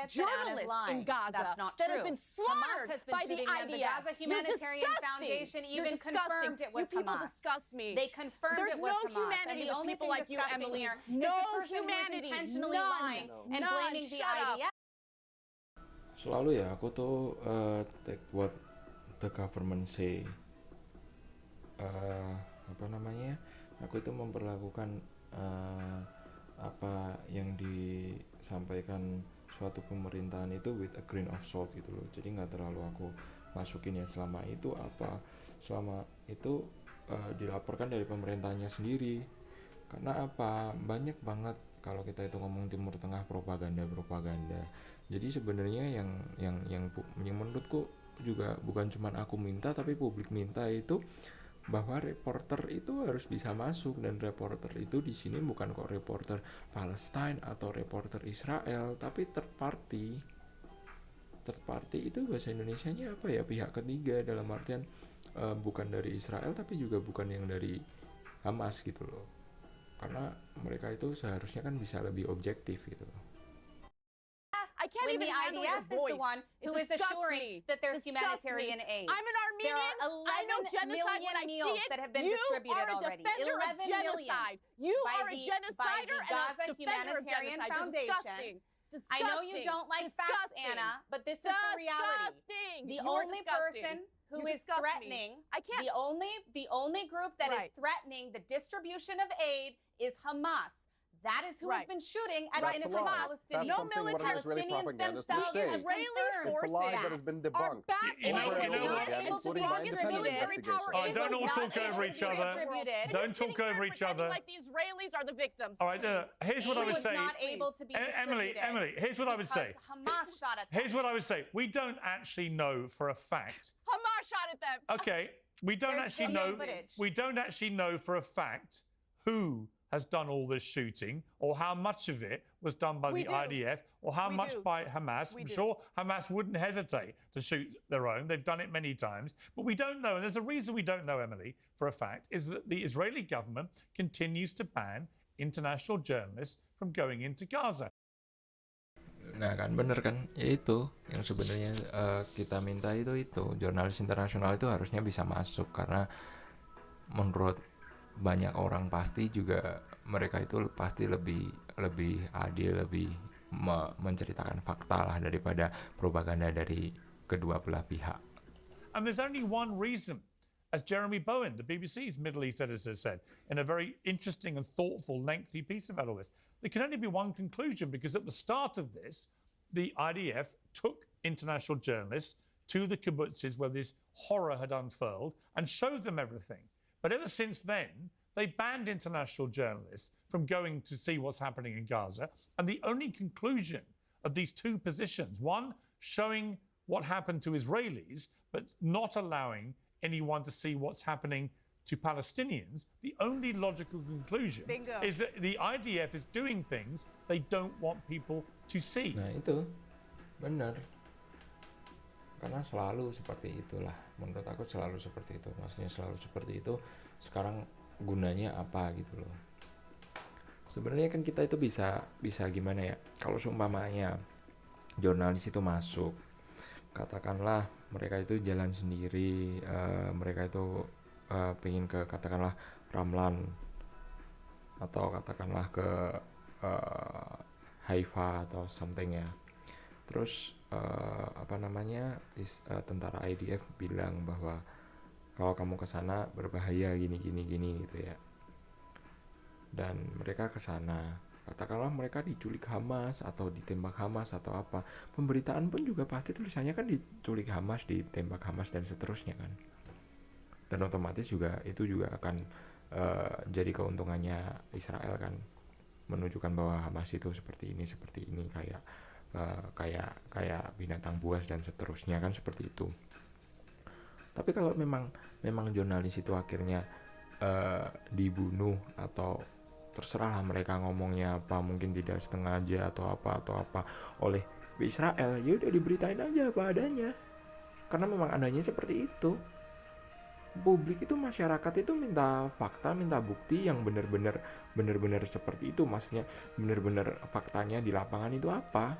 journalists in Gaza that have been slaughtered by the IDF. The Gaza Humanitarian Foundation even confirmed it was you people Hamas. disgust me. They confirmed There's it was no Hamas. humanity And the with only people thing like you, disgusting Emily. here is No the person humanity. who is intentionally None. lying and None. blaming the Shut up. IDF. Selalu ya aku tuh take what the government say. Aku itu memperlakukan apa yang sampaikan suatu pemerintahan itu with a grain of salt gitu loh. Jadi nggak terlalu aku masukin ya selama itu dilaporkan dari pemerintahnya sendiri. Karena apa? Banyak banget kalau kita itu ngomong Timur Tengah propaganda. Jadi sebenarnya yang menurutku juga bukan cuma aku minta tapi publik minta itu bahwa reporter itu harus bisa masuk, dan reporter itu di sini bukan kok reporter Palestine atau reporter Israel, tapi third party itu bahasa Indonesianya apa ya, pihak ketiga, dalam artian bukan dari Israel tapi juga bukan yang dari Hamas gitu loh, karena mereka itu seharusnya kan bisa lebih objektif gitu loh. I can't When even the handle your IDF is voice. the one who is assuring that there's humanitarian aid. I'm an Armenian. There are 11 I know genocide when I see meals it. that have been You distributed are a already. defender of 11 genocide. You by are a genocider by the and Gaza a defender of Humanitarian genocide. You're Foundation. disgusting. I know you don't like facts, Anna, but this is the reality. Disgusting. The You're only disgusting. person who You is disgust me. threatening, I can't. the only group that is Right. threatening the distribution of aid is Hamas. That is who has Right. been shooting at That's a innocent lie. Palestinians. That's something one of the Israeli Palestinians propagandists would themselves say. have Israeli confirmed It's a lie that forces has been are debunked. back You know- in. you know They what? are able to Including by distribute independent military power. investigation. All right, don't all Not talk over able each to be other. distributed. And Don't you're sitting talk over here each pretending other. like the Israelis are the victims. All right, Please. here's what I Aid would was say. not able to be Emily, distributed here's what I would say. because Hamas shot at them. Here's what I would say. We don't actually know for a fact. Hamas shot at them. Okay, we don't There's actually video know. footage. We don't actually know for a fact who has done all this shooting, or how much of it was done by We the do. IDF, or how We much do. by Hamas. We I'm do. sure Hamas wouldn't hesitate to shoot their own. They've done it many times. But we don't know, and there's a reason we don't know, Emily, for a fact, is that the Israeli government continues to ban international journalists from going into Gaza. Nah kan bener kan, ya itu yang sebenarnya kita minta itu jurnalis internasional itu harusnya bisa masuk, karena menurut banyak orang pasti juga mereka itu pasti lebih adil, lebih menceritakan fakta lah daripada propaganda dari kedua belah pihak. And there's only one reason, as Jeremy Bowen, the BBC's Middle East editor, said in a very interesting and thoughtful, lengthy piece about all this. There can only be one conclusion, because at the start of this, the IDF took international journalists to the kibbutzes where this horror had unfurled and showed them everything. But ever since then, they banned international journalists from going to see what's happening in Gaza. And the only conclusion of these two positions, one showing what happened to Israelis, but not allowing anyone to see what's happening to Palestinians, the only logical conclusion Bingo. is that the IDF is doing things they don't want people to see. Nah itu benar, karena selalu seperti itulah, menurut aku selalu seperti itu. Maksudnya selalu seperti itu. Sekarang gunanya apa gitu loh. Sebenarnya kan kita itu bisa gimana ya, kalau seumpamanya jurnalis itu masuk, katakanlah mereka itu jalan sendiri, mereka itu pengen ke katakanlah Ramlan atau katakanlah ke Haifa atau something ya. Terus tentara IDF bilang bahwa kalau kamu ke sana berbahaya gini gitu ya. Dan mereka ke sana, katakanlah mereka diculik Hamas atau ditembak Hamas atau apa. Pemberitaan pun juga pasti tulisannya kan diculik Hamas, ditembak Hamas dan seterusnya kan. Dan otomatis juga itu juga akan jadi keuntungannya Israel kan, menunjukkan bahwa Hamas itu seperti ini kayak binatang buas dan seterusnya kan, seperti itu. Tapi kalau memang jurnalis itu akhirnya dibunuh atau terserah mereka ngomongnya apa, mungkin tidak sengaja atau apa oleh Israel, ya udah diberitain aja apa adanya, karena memang adanya seperti itu. Publik itu, masyarakat itu minta fakta, minta bukti yang benar-benar seperti itu. Maksudnya benar-benar faktanya di lapangan itu apa.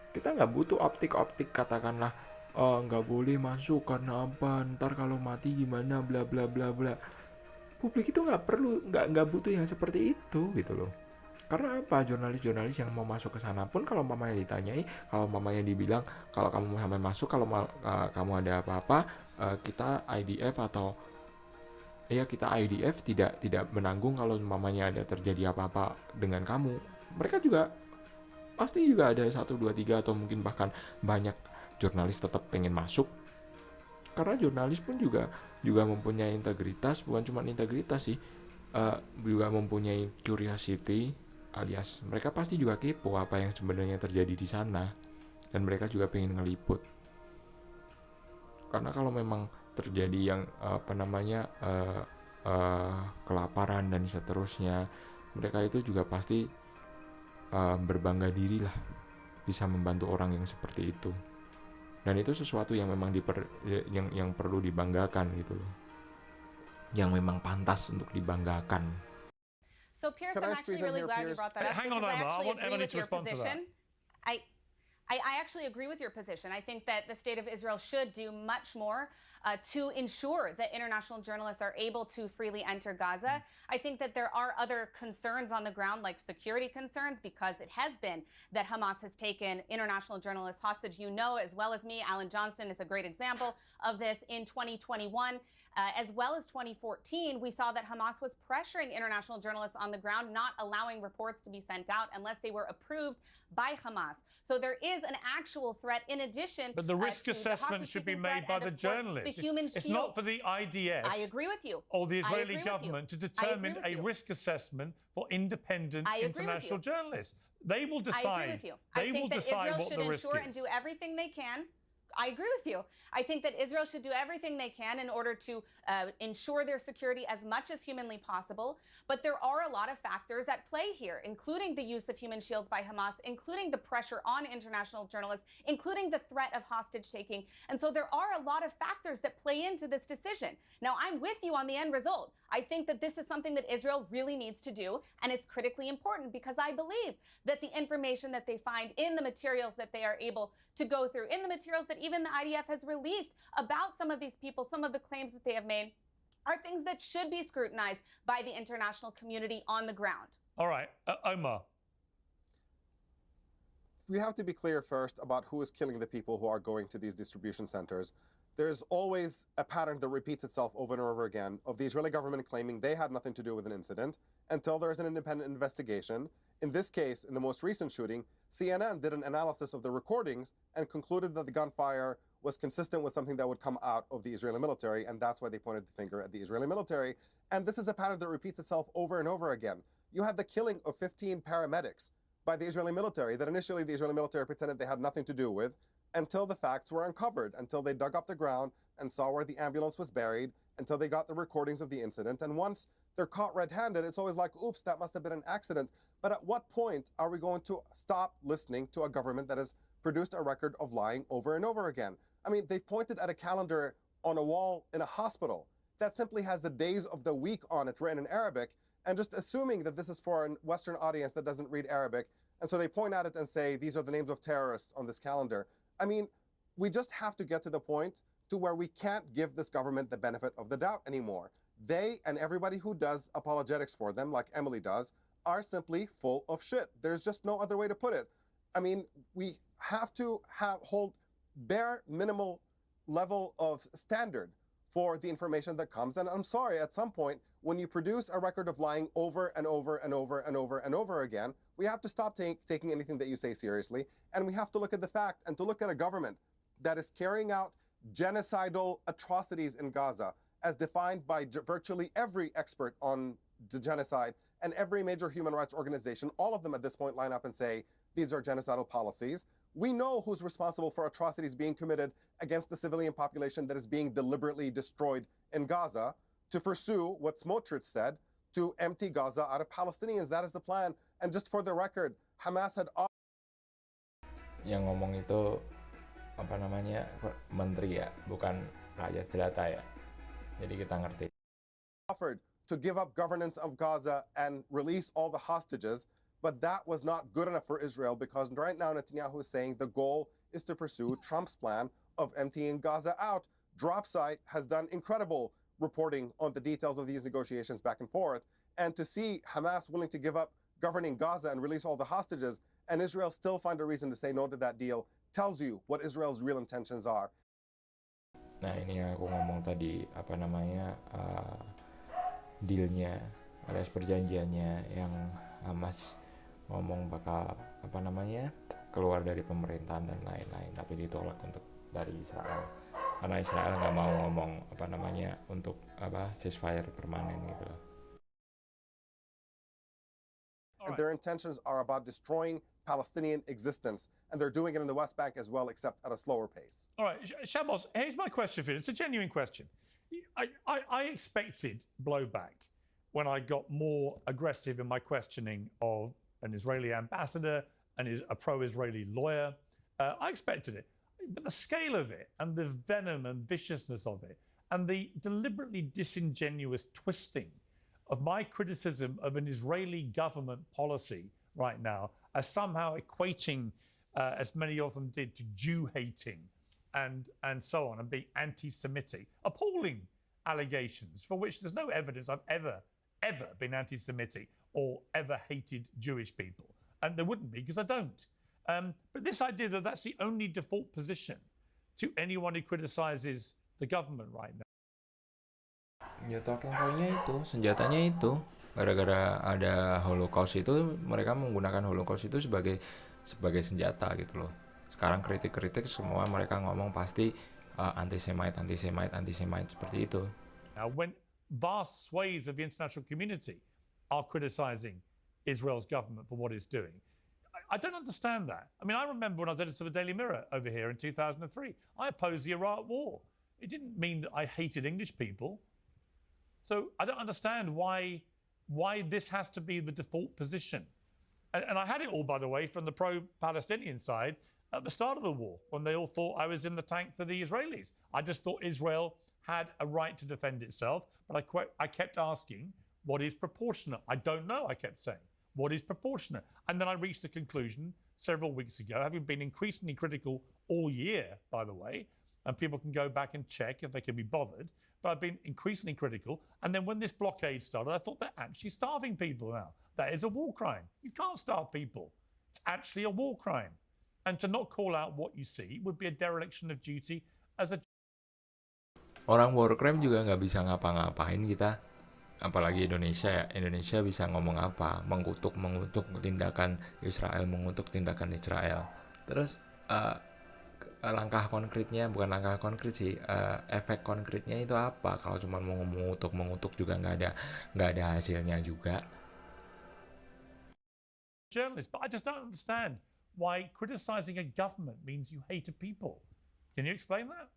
Kita nggak butuh optik katakanlah nggak boleh masuk karena apa, ntar kalau mati gimana, bla bla bla bla. Publik itu nggak butuh yang seperti itu gitu loh. Karena apa, jurnalis yang mau masuk ke sana pun kalau mamanya ditanyai, kalau mamanya dibilang kalau kamu sampai masuk, kalau kamu ada apa-apa, kita IDF tidak menanggung kalau mamanya ada terjadi apa-apa dengan kamu. Mereka juga pasti juga ada 1, 2, 3 atau mungkin bahkan banyak jurnalis tetap pengen masuk, karena jurnalis pun juga mempunyai integritas, bukan cuma integritas sih, juga mempunyai curiosity, alias mereka pasti juga kepo apa yang sebenarnya terjadi di sana, dan mereka juga pengen ngeliput. Karena kalau memang terjadi yang kelaparan dan seterusnya, mereka itu juga pasti berbangga diri lah bisa membantu orang yang seperti itu, dan itu sesuatu yang memang yang perlu dibanggakan gitu loh, yang memang pantas untuk dibanggakan. So Pierce, Can I'm I actually squeeze in really here, glad you Pierce? brought that up. Hang on, because Emma. I actually want agree Emily with to your respond to that. position. I actually agree with your position. I think that the state of Israel should do much more to ensure that international journalists are able to freely enter Gaza. I think that there are other concerns on the ground, like security concerns, because it has been that Hamas has taken international journalists hostage. You know as well as me, Alan Johnston is a great example of this. In 2021, as well as 2014, we saw that Hamas was pressuring international journalists on the ground, not allowing reports to be sent out unless they were approved by Hamas. So there is an actual threat in addition. But the risk to the assessment should be hostage-taking made threat by and, the of course, journalists. The human It's shield. not for the IDF. I agree with you. Or the I Israeli agree with government you. to determine with a you. risk assessment for independent I agree with international you. journalists. They will decide. I agree with you. They I will think that decide Israel what should the risk ensure is. and do everything they can. I agree with you. I think that Israel should do everything they can in order to ensure their security as much as humanly possible. But there are a lot of factors at play here, including the use of human shields by Hamas, including the pressure on international journalists, including the threat of hostage taking. And so there are a lot of factors that play into this decision. Now, I'm with you on the end result. I think that this is something that Israel really needs to do, and it's critically important because I believe that the information that they find in the materials that they are able to go through, in the materials that even the IDF has released about some of these people, some of the claims that they have made, are things that should be scrutinized by the international community on the ground. All right, Omar. We have to be clear first about who is killing the people who are going to these distribution centers. There's always a pattern that repeats itself over and over again of the Israeli government claiming they had nothing to do with an incident until there's an independent investigation. In this case, in the most recent shooting, CNN did an analysis of the recordings and concluded that the gunfire was consistent with something that would come out of the Israeli military, and that's why they pointed the finger at the Israeli military. And this is a pattern that repeats itself over and over again. You had the killing of 15 paramedics by the Israeli military that initially the Israeli military pretended they had nothing to do with, until the facts were uncovered, until they dug up the ground and saw where the ambulance was buried, until they got the recordings of the incident. And once they're caught red-handed, it's always like, oops, that must have been an accident. But at what point are we going to stop listening to a government that has produced a record of lying over and over again? I mean, they've pointed at a calendar on a wall in a hospital that simply has the days of the week on it written in Arabic, and just assuming that this is for a Western audience that doesn't read Arabic. And so they point at it and say, these are the names of terrorists on this calendar. I mean, we just have to get to the point to where we can't give this government the benefit of the doubt anymore. They and everybody who does apologetics for them, like Emily does, are simply full of shit. There's just no other way to put it. I mean, we have to hold bare minimal level of standard for the information that comes. And I'm sorry, at some point, when you produce a record of lying over and over and over and over and over again, we have to stop taking anything that you say seriously. And we have to look at the fact and to look at a government that is carrying out genocidal atrocities in Gaza, as defined by virtually every expert on the genocide and every major human rights organization. All of them at this point line up and say, these are genocidal policies. We know who's responsible for atrocities being committed against the civilian population that is being deliberately destroyed in Gaza, to pursue what Smotrich said, to empty Gaza out of Palestinians. That is the plan. And just for the record, Hamas had Yang ngomong itu apa namanya, menteri ya, bukan rakyat jelata ya. Jadi kita ngerti. offered to give up governance of Gaza and release all the hostages, but that was not good enough for Israel, because right now Netanyahu is saying the goal is to pursue Trump's plan of emptying Gaza out. Dropsite has done incredible reporting on the details of these negotiations back and forth, and to see Hamas willing to give up governing Gaza and release all the hostages, and Israel still find a reason to say no to that deal, tells you what Israel's real intentions are. Nah, ini yang aku ngomong tadi, apa namanya, dealnya alias perjanjiannya yang Hamas ngomong bakal keluar dari pemerintahan dan lain-lain, tapi ditolak untuk dari Israel karena Israel nggak mau ngomong untuk ceasefire permanen gitu loh. And their intentions are about destroying Palestinian existence, and they're doing it in the West Bank as well, except at a slower pace. All right, Shabbos, here's my question for you. It's a genuine question. I expected blowback when I got more aggressive in my questioning of an Israeli ambassador and a pro-Israeli lawyer. I expected it. But the scale of it and the venom and viciousness of it and the deliberately disingenuous twisting of my criticism of an Israeli government policy right now as somehow equating, as many of them did, to Jew hating and so on, and being anti-Semitic. Appalling allegations for which there's no evidence I've ever been anti-Semitic or ever hated Jewish people. And there wouldn't be because I don't. But this idea that that's the only default position to anyone who criticizes the government right now. Ya, talking point-nya itu, senjatanya itu, gara-gara ada Holocaust itu, mereka menggunakan Holocaust itu sebagai senjata gitu loh. Sekarang kritik-kritik semua mereka ngomong pasti anti-Semite seperti itu. Now, when vast swathes of the international community are criticizing Israel's government for what it's doing, I don't understand that. I mean, I remember when I was editor of the Daily Mirror over here in 2003, I opposed the Iraq War. It didn't mean that I hated English people. So I don't understand why this has to be the default position. And I had it all, by the way, from the pro-Palestinian side at the start of the war, when they all thought I was in the tank for the Israelis. I just thought Israel had a right to defend itself, but I kept asking, what is proportionate? I don't know, I kept saying. What is proportionate? And then I reached the conclusion several weeks ago, having been increasingly critical all year, by the way, and people can go back and check if they can be bothered, but I've been increasingly critical. And then when this blockade started, I thought they're actually starving people now. That is a war crime. You can't starve people. It's actually a war crime. And to not call out what you see would be a dereliction of duty as a... Orang war crime juga nggak bisa ngapa-ngapain kita. Apalagi Indonesia ya. Indonesia bisa ngomong apa? Mengutuk tindakan Israel, Terus langkah konkretnya, bukan langkah konkret sih, efek konkretnya itu apa? Kalau cuma mau mengutuk juga nggak ada hasilnya juga. Journalist, but I just don't understand why criticizing a government means you hate a people. Can you explain that?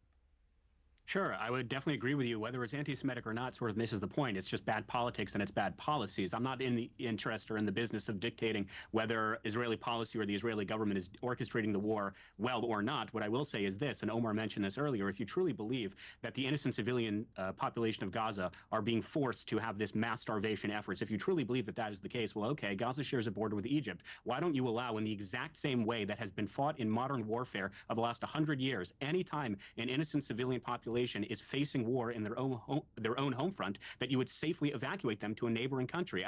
Sure, I would definitely agree with you. Whether it's anti-Semitic or not sort of misses the point. It's just bad politics and it's bad policies. I'm not in the interest or in the business of dictating whether Israeli policy or the Israeli government is orchestrating the war well or not. What I will say is this, and Omar mentioned this earlier, if you truly believe that the innocent civilian population of Gaza are being forced to have this mass starvation efforts, if you truly believe that that is the case, well, okay, Gaza shares a border with Egypt. Why don't you allow, in the exact same way that has been fought in modern warfare of the last 100 years, anytime an innocent civilian population is facing war in their own home front, that you would safely evacuate them to a neighboring country?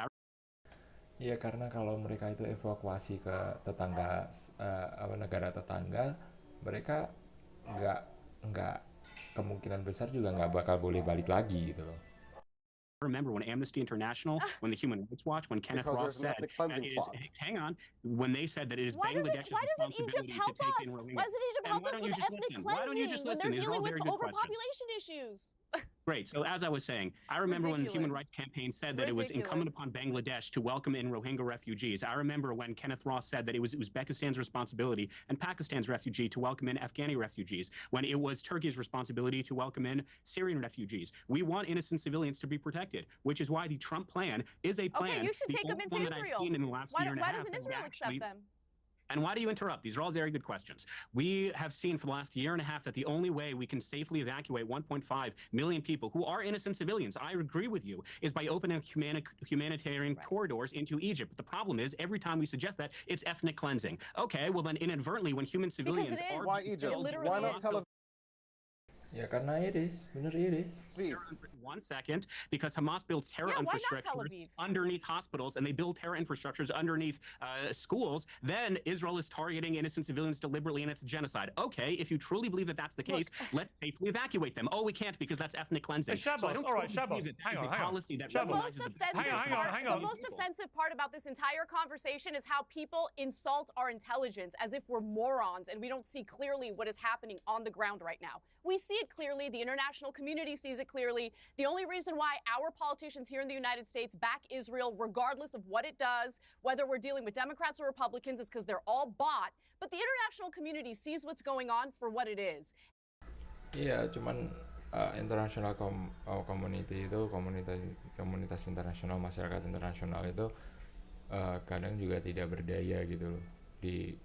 Iya, karena kalau mereka itu evakuasi ke tetangga, negara tetangga, mereka nggak kemungkinan besar juga nggak bakal boleh balik lagi gitu loh. Remember when Amnesty International, when the Human Rights Watch, when Kenneth Ross said, when they said that it is Bangladesh's responsibility to take in Rohingya. Why doesn't Egypt help us with ethnic cleansing when they're dealing with overpopulation issues? Great. So as I was saying, I remember when the Human Rights Campaign said that it was incumbent upon Bangladesh to welcome in Rohingya refugees. I remember when Kenneth Ross said that it was Uzbekistan's responsibility and Pakistan's refugee to welcome in Afghani refugees, when it was Turkey's responsibility to welcome in Syrian refugees. We want innocent civilians to be protected, which is why the Trump plan is a plan. Okay, you should take them into Israel. Why doesn't Israel accept them? And why do you interrupt? These are all very good questions. We have seen for the last year and a half that the only way we can safely evacuate 1.5 million people who are innocent civilians, I agree with you, is by opening humanitarian corridors into Egypt. But the problem is, every time we suggest that, it's ethnic cleansing. Okay, well then inadvertently, when human civilians are... Why Egypt? Why not Tel Aviv? Ya karena iris, bener iris. Aviv. 1 second, because Hamas builds terror Yeah, why not Tel infrastructure Aviv? underneath hospitals, and they build terror infrastructures underneath schools. Then Israel is targeting innocent civilians deliberately, and it's genocide. Okay, if you truly believe that that's the case, let's safely evacuate them. Oh, we can't because that's ethnic cleansing. Shabbos, So I don't all right, truly believe Shabbos, that that hang is on, a hang on. policy that Shabbos. The most recognizes offensive Hang on, hang on. the most offensive part about this entire conversation is how people insult our intelligence as if we're morons and we don't see clearly what is happening on the ground right now. We see it clearly. The international community sees it clearly. The only reason why our politicians here in the United States back Israel, regardless of what it does, whether we're dealing with Democrats or Republicans, is because they're all bought. But the international community sees what's going on for what it is. Iya, cuman international community itu komunitas internasional, masyarakat internasional itu kadang juga tidak berdaya gitu loh di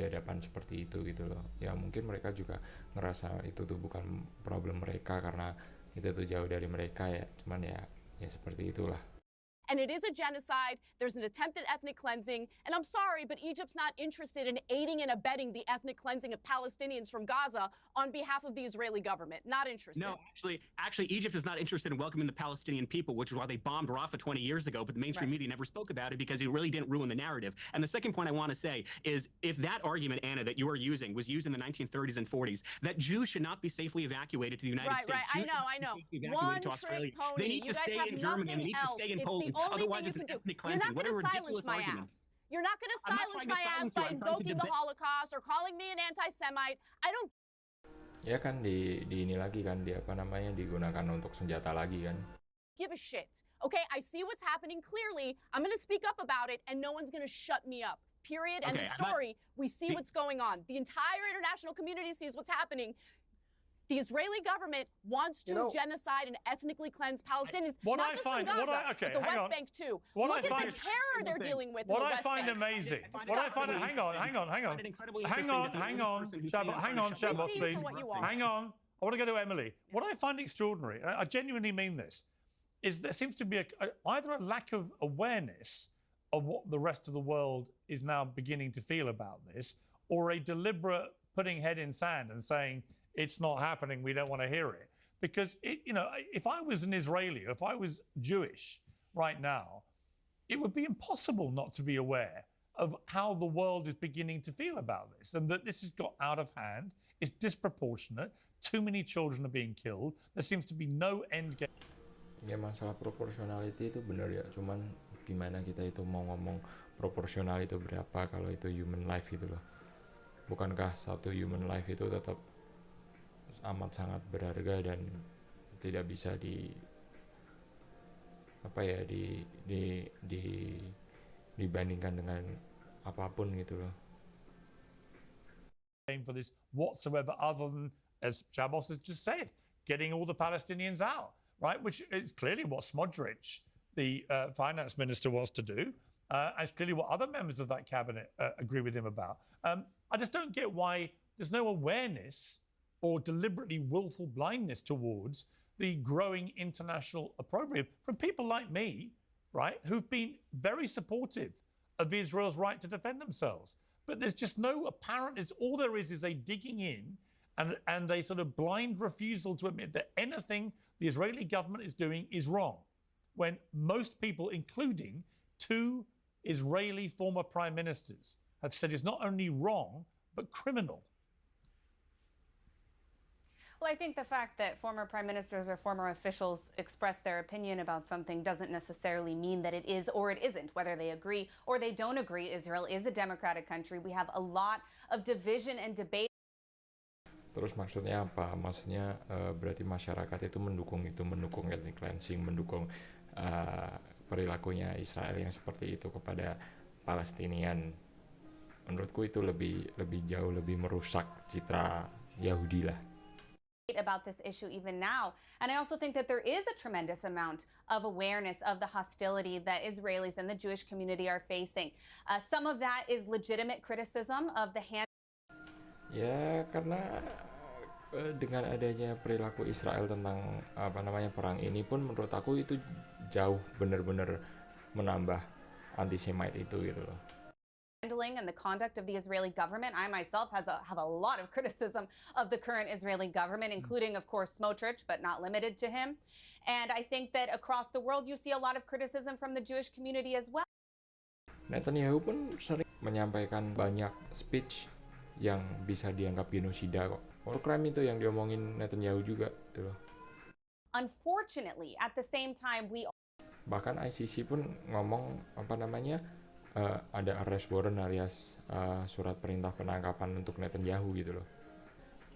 hadapan seperti itu gitu loh. Ya mungkin mereka juga ngerasa itu tuh bukan problem mereka karena itu tuh jauh dari mereka ya. Cuman ya seperti itulah. And it is a genocide. There's an attempted ethnic cleansing. And I'm sorry, but Egypt's not interested in aiding and abetting the ethnic cleansing of Palestinians from Gaza on behalf of the Israeli government. Not interested. No, actually, Egypt is not interested in welcoming the Palestinian people, which is why they bombed Rafah 20 years ago, but the mainstream media never spoke about it because it really didn't ruin the narrative. And the second point I want to say is if that argument, Anna, that you are using was used in the 1930s and 40s, that Jews should not be safely evacuated to the United States. Right, I know. One trick pony. They need to stay in Germany. They need to stay in Poland. Otherwise, it's an ethnic cleansing. You're not going to silence my ass. You're not going to silence my ass by invoking the Holocaust or calling me an anti-Semite. I don't Ya kan di ini lagi kan digunakan untuk senjata lagi kan. give a shit. Okay, I see what's happening clearly. I'm going to speak up about it, and no one's going to shut me up. Period. End of story. We see what's going on. The entire international community sees what's happening. The Israeli government wants to genocide and ethnically cleanse Palestinians, not just from Gaza, but the West Bank too. Look at the terror they're dealing with in the West Bank. Amazing. What I find, hang on, Shabbos, please. Hang on. I want to go to Emily. What I find extraordinary, I genuinely mean this, is there seems to be either a lack of awareness of what the rest of the world is now beginning to feel about this, or a deliberate putting head in sand and saying, it's not happening, we don't want to hear it. Because, if I was an Israeli, if I was Jewish right now, it would be impossible not to be aware of how the world is beginning to feel about this and that this has got out of hand, it's disproportionate, too many children are being killed, there seems to be no end game. Ya masalah proportionality itu benar ya, cuman gimana kita itu mau ngomong proporsional itu berapa kalau itu human life gitu loh. Bukankah satu human life itu tetap amat sangat berharga dan tidak bisa dibandingkan dengan apapun gitu loh. For this whatsoever other than, as Shabbos has just said, getting all the Palestinians out, right? Which is clearly what Smodrich, the finance minister, wants to do. And it's clearly what other members of that cabinet agree with him about. I just don't get why there's no awareness or deliberately willful blindness towards the growing international opprobrium from people like me, right, who've been very supportive of Israel's right to defend themselves. But there's just no apparent, all there is a digging in and a sort of blind refusal to admit that anything the Israeli government is doing is wrong, when most people, including two Israeli former prime ministers, have said it's not only wrong, but criminal. Well, I think the fact that former prime ministers or former officials express their opinion about something doesn't necessarily mean that it is or it isn't, whether they agree or they don't agree. Israel is a democratic country. We have a lot of division and debate. Terus maksudnya apa? Maksudnya berarti masyarakat itu mendukung ethnic cleansing, mendukung perilakunya Israel yang seperti itu kepada Palestinian. Menurutku itu lebih jauh lebih merusak citra Yahudi lah. About this issue even now. And I also think that there is a tremendous amount of awareness of the hostility that Israelis and the Jewish community are facing. Some of that is legitimate criticism of the hand. Ya, karena dengan adanya perilaku Israel tentang perang ini pun menurut aku itu jauh benar-benar menambah antisemite itu gitu loh. handling and the conduct of the Israeli government. I myself have a lot of criticism of the current Israeli government, including, of course, Smotrich, but not limited to him. And I think that across the world, you see a lot of criticism from the Jewish community as well. Netanyahu pun sering menyampaikan banyak speech yang bisa dianggap genosida kok. War crime itu yang diomongin Netanyahu juga, gitu loh. Unfortunately, at the same time, we Bahkan ICC pun ngomong ada arrest warrant alias surat perintah penangkapan untuk Netanyahu gitu loh.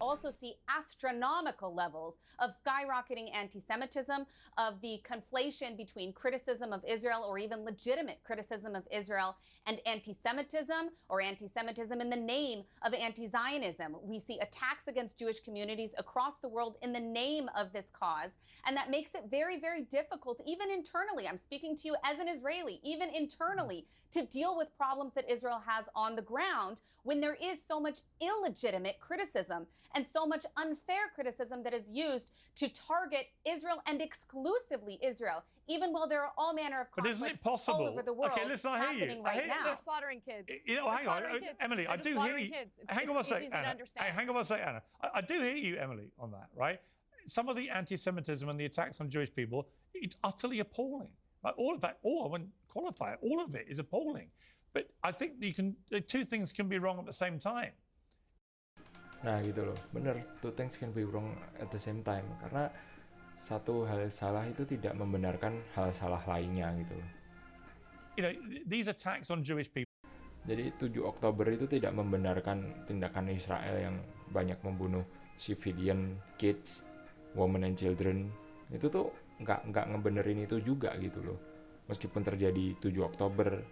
also see astronomical levels of skyrocketing anti-Semitism, of the conflation between criticism of Israel or even legitimate criticism of Israel and anti-Semitism, or anti-Semitism in the name of anti-Zionism. We see attacks against Jewish communities across the world in the name of this cause, and that makes it very, very difficult, even internally. I'm speaking to you as an Israeli, even internally, to deal with problems that Israel has on the ground when there is so much illegitimate criticism and so much unfair criticism that is used to target Israel and exclusively Israel, even while there are all manner of But isn't conflicts it possible? all over the world Okay, listen, I hear you. happening I right hear- now. They're slaughtering kids. You know, They're hang on, slaughtering kids. Emily, They're I just do hear slaughtering you. kids. Hang on one It's sec, easy to Anna. understand. Hang on one sec, Anna. I do hear you, Emily, on that, right? Some of the anti-Semitism and the attacks on Jewish people, it's utterly appalling. Like all of that, I wouldn't qualify it. All of it is appalling. But I think the two things can be wrong at the same time. Nah gitu loh, bener, two things can be wrong at the same time. Karena satu hal salah itu tidak membenarkan hal salah lainnya gitu loh. You know, these attacks on Jewish people. Jadi 7 Oktober itu tidak membenarkan tindakan Israel yang banyak membunuh civilian, kids, women and children. Itu tuh nggak ngebenerin itu juga gitu loh. Meskipun terjadi 7 Oktober.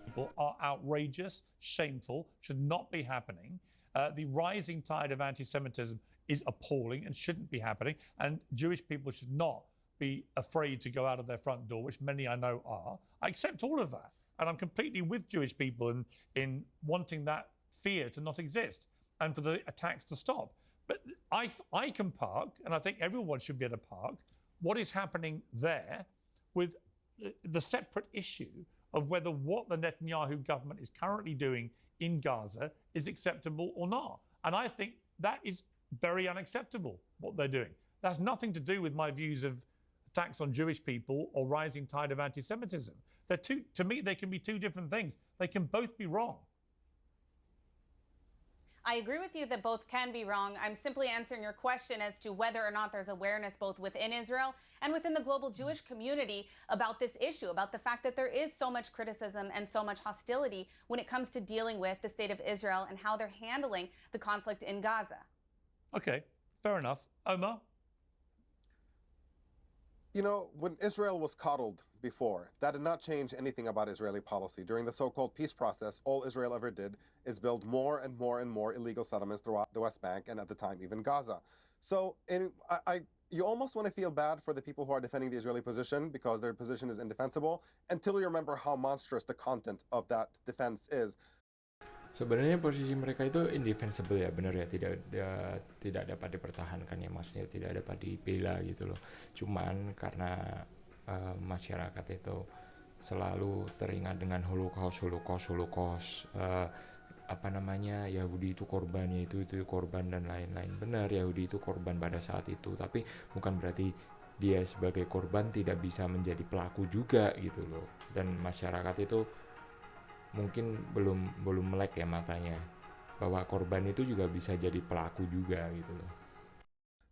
People are outrageous, shameful, should not be happening. The rising tide of anti-Semitism is appalling and shouldn't be happening. And Jewish people should not be afraid to go out of their front door, which many I know are. I accept all of that. And I'm completely with Jewish people in wanting that fear to not exist and for the attacks to stop. But I can park, and I think everyone should be able to park, what is happening there with the separate issue of whether what the Netanyahu government is currently doing in Gaza is acceptable or not. And I think that is very unacceptable, what they're doing. That has nothing to do with my views of attacks on Jewish people or rising tide of anti-Semitism. To me, they can be two different things. They can both be wrong. I agree with you that both can be wrong. I'm simply answering your question as to whether or not there's awareness both within Israel and within the global Jewish community about this issue, about the fact that there is so much criticism and so much hostility when it comes to dealing with the state of Israel and how they're handling the conflict in Gaza. Okay, fair enough. Omar? You know, when Israel was coddled before, that did not change anything about Israeli policy. During the so-called peace process, all Israel ever did is build more and more and more illegal settlements throughout the West Bank and at the time even Gaza. So you almost want to feel bad for the people who are defending the Israeli position because their position is indefensible until you remember how monstrous the content of that defense is. Sebenarnya posisi mereka itu indefensible ya, bener ya, tidak dapat dipertahankan ya, maksudnya tidak dapat dibela gitu loh. Cuman karena masyarakat itu selalu teringat dengan Holocaust, Yahudi itu korbannya, itu korban dan lain-lain. Benar, Yahudi itu korban pada saat itu, tapi bukan berarti dia sebagai korban tidak bisa menjadi pelaku juga gitu loh. Dan masyarakat itu mungkin belum melek ya matanya bahwa korban itu juga bisa jadi pelaku juga gitu loh.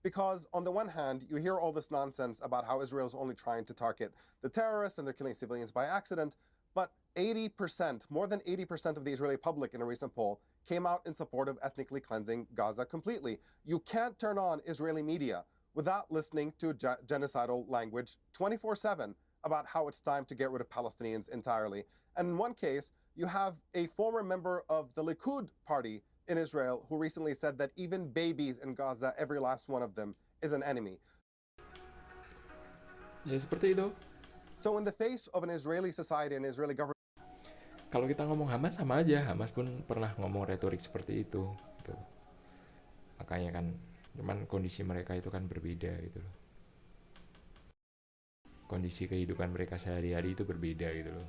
Because on the one hand, you hear all this nonsense about how Israel is only trying to target the terrorists and they're killing civilians by accident, but 80%, more than 80% of the Israeli public in a recent poll came out in support of ethnically cleansing Gaza completely. You can't turn on Israeli media without listening to genocidal language 24/7 about how it's time to get rid of Palestinians entirely. And in one case, you have a former member of the Likud party in Israel who recently said that even babies in Gaza, every last one of them, is an enemy. Ya seperti itu. So in the face of an Israeli society and Israeli government, Kalau kita ngomong Hamas sama aja, Hamas pun pernah ngomong retorik seperti itu gitu. Makanya kan, cuman kondisi mereka itu kan berbeda gitu loh. Kondisi kehidupan mereka sehari-hari itu berbeda gitu loh.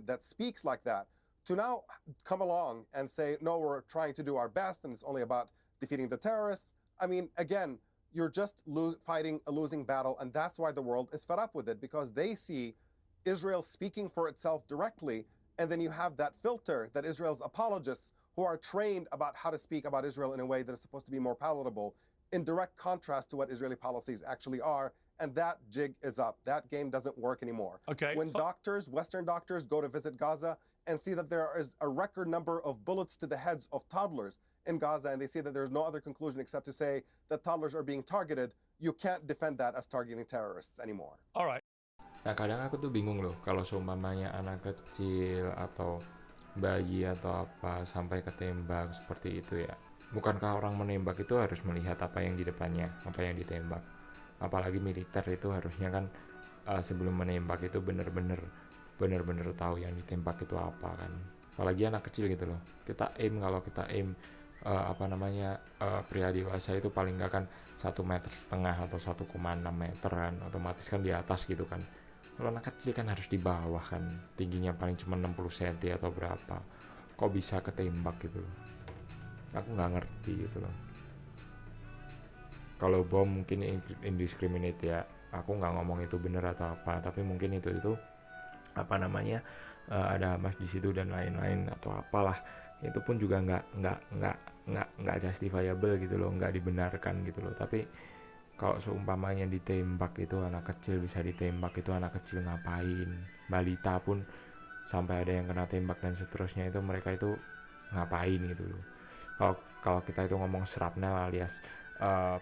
that speaks like that, to now come along and say, no, we're trying to do our best and it's only about defeating the terrorists. I mean, again, you're just fighting a losing battle, and that's why the world is fed up with it, because they see Israel speaking for itself directly, and then you have that filter that Israel's apologists, who are trained about how to speak about Israel in a way that is supposed to be more palatable, in direct contrast to what Israeli policies actually are, and that jig is up. That game doesn't work anymore. Okay. When doctors, Western doctors, go to visit Gaza and see that there is a record number of bullets to the heads of toddlers in Gaza, and they see that there's no other conclusion except to say that toddlers are being targeted, you can't defend that as targeting terrorists anymore. All right. Nah, kadang aku tuh bingung loh kalau seumpamanya anak kecil atau bayi atau apa sampai ketembak seperti itu ya. Bukankah orang menembak itu harus melihat apa yang di depannya, apa yang ditembak? Apalagi militer itu harusnya kan sebelum menembak itu benar-benar tahu yang ditembak itu apa kan. Apalagi anak kecil gitu loh. Kalau kita aim pria dewasa itu paling nggak kan 1,5 meter atau 1,6 meter kan, otomatis kan di atas gitu kan. Kalau anak kecil kan harus di bawah kan, tingginya paling cuma 60 cm atau berapa. Kok bisa ketembak gitu loh? Aku nggak ngerti gitu loh. Kalau bom mungkin indiscriminate ya, aku nggak ngomong itu benar atau apa, tapi mungkin itu ada Hamas di situ dan lain-lain atau apalah, itu pun juga nggak justifiable gitu loh, nggak dibenarkan gitu loh. Tapi kalau seumpamanya ditembak itu anak kecil, bisa ditembak itu anak kecil ngapain? Balita pun sampai ada yang kena tembak dan seterusnya, itu mereka itu ngapain gitu loh. Kalau kita itu ngomong shrapnel alias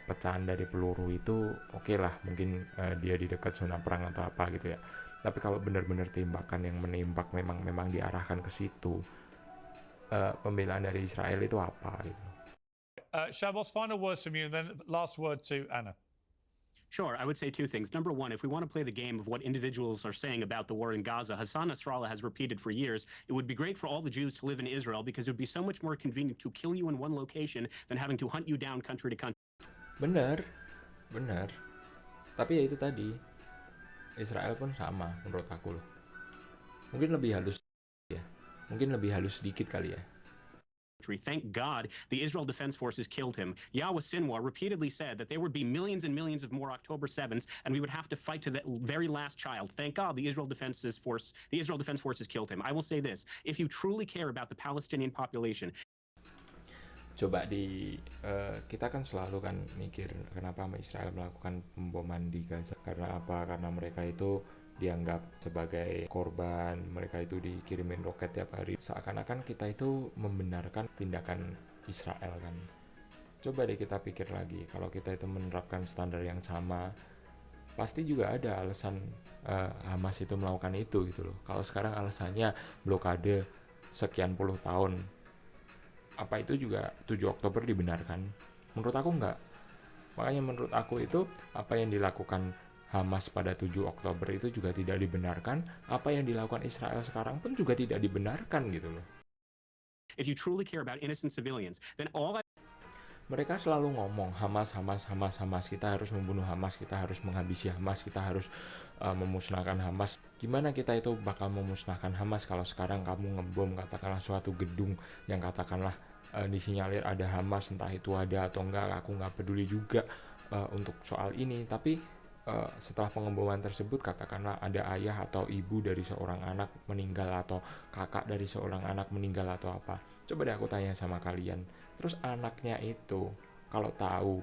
pecahan dari peluru itu oke lah, mungkin dia di dekat zona perang atau apa gitu ya. Tapi kalau benar-benar tembakan yang menembak memang diarahkan ke situ, pembelaan dari Israel itu apa gitu. Shabbos, final words from you, and then last word to Anna. Sure, I would say two things. Number one, if we want to play the game of what individuals are saying about the war in Gaza, Hassan Nasrallah has repeated for years, it would be great for all the Jews to live in Israel because it would be so much more convenient to kill you in one location than having to hunt you down country to country. Bener. Tapi ya itu tadi, Israel pun sama menurut aku loh. Mungkin lebih halus sedikit kali ya. Thank God the Israel Defense Forces killed him. Yahya Sinwar repeatedly said that there would be millions and millions of more October 7s, and we would have to fight to the very last child. Thank God the Israel Defense Forces killed him. I will say this: if you truly care about the Palestinian population, coba kita kan selalu kan mikir kenapa Israel melakukan pemboman di Gaza, karena apa? Karena mereka itu dianggap sebagai korban, mereka itu dikirimin roket tiap hari. Seakan-akan kita itu membenarkan tindakan Israel kan. Coba deh kita pikir lagi, kalau kita itu menerapkan standar yang sama, pasti juga ada alasan Hamas itu melakukan itu gitu loh. Kalau sekarang alasannya blokade sekian puluh tahun, apa itu juga 7 Oktober dibenarkan? Menurut aku enggak. Makanya menurut aku itu apa yang dilakukan Hamas pada 7 Oktober itu juga tidak dibenarkan, apa yang dilakukan Israel sekarang pun juga tidak dibenarkan gitu loh. If you truly care about innocent civilians, then all that Mereka selalu ngomong Hamas, kita harus membunuh Hamas, kita harus menghabisi Hamas, kita harus memusnahkan Hamas. Gimana kita itu bakal memusnahkan Hamas kalau sekarang kamu ngebom katakanlah suatu gedung yang katakanlah disinyalir ada Hamas, entah itu ada atau enggak, aku nggak peduli juga untuk soal ini. Tapi setelah pengeboman tersebut katakanlah ada ayah atau ibu dari seorang anak meninggal atau kakak dari seorang anak meninggal atau apa. Coba deh aku tanya sama kalian, terus anaknya itu kalau tahu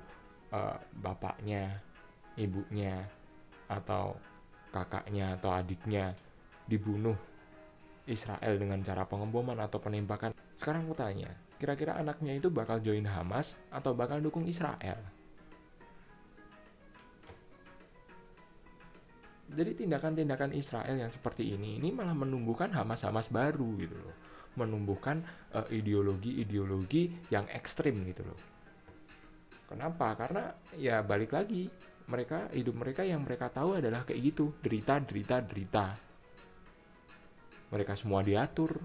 bapaknya, ibunya atau kakaknya atau adiknya dibunuh Israel dengan cara pengeboman atau penembakan, sekarang aku tanya, kira-kira anaknya itu bakal join Hamas atau bakal dukung Israel? Jadi tindakan-tindakan Israel yang seperti ini malah menumbuhkan Hamas-Hamas baru gitu loh. Menumbuhkan ideologi-ideologi yang ekstrim gitu loh. Kenapa? Karena ya balik lagi, hidup mereka yang mereka tahu adalah kayak gitu, derita. Mereka semua diatur,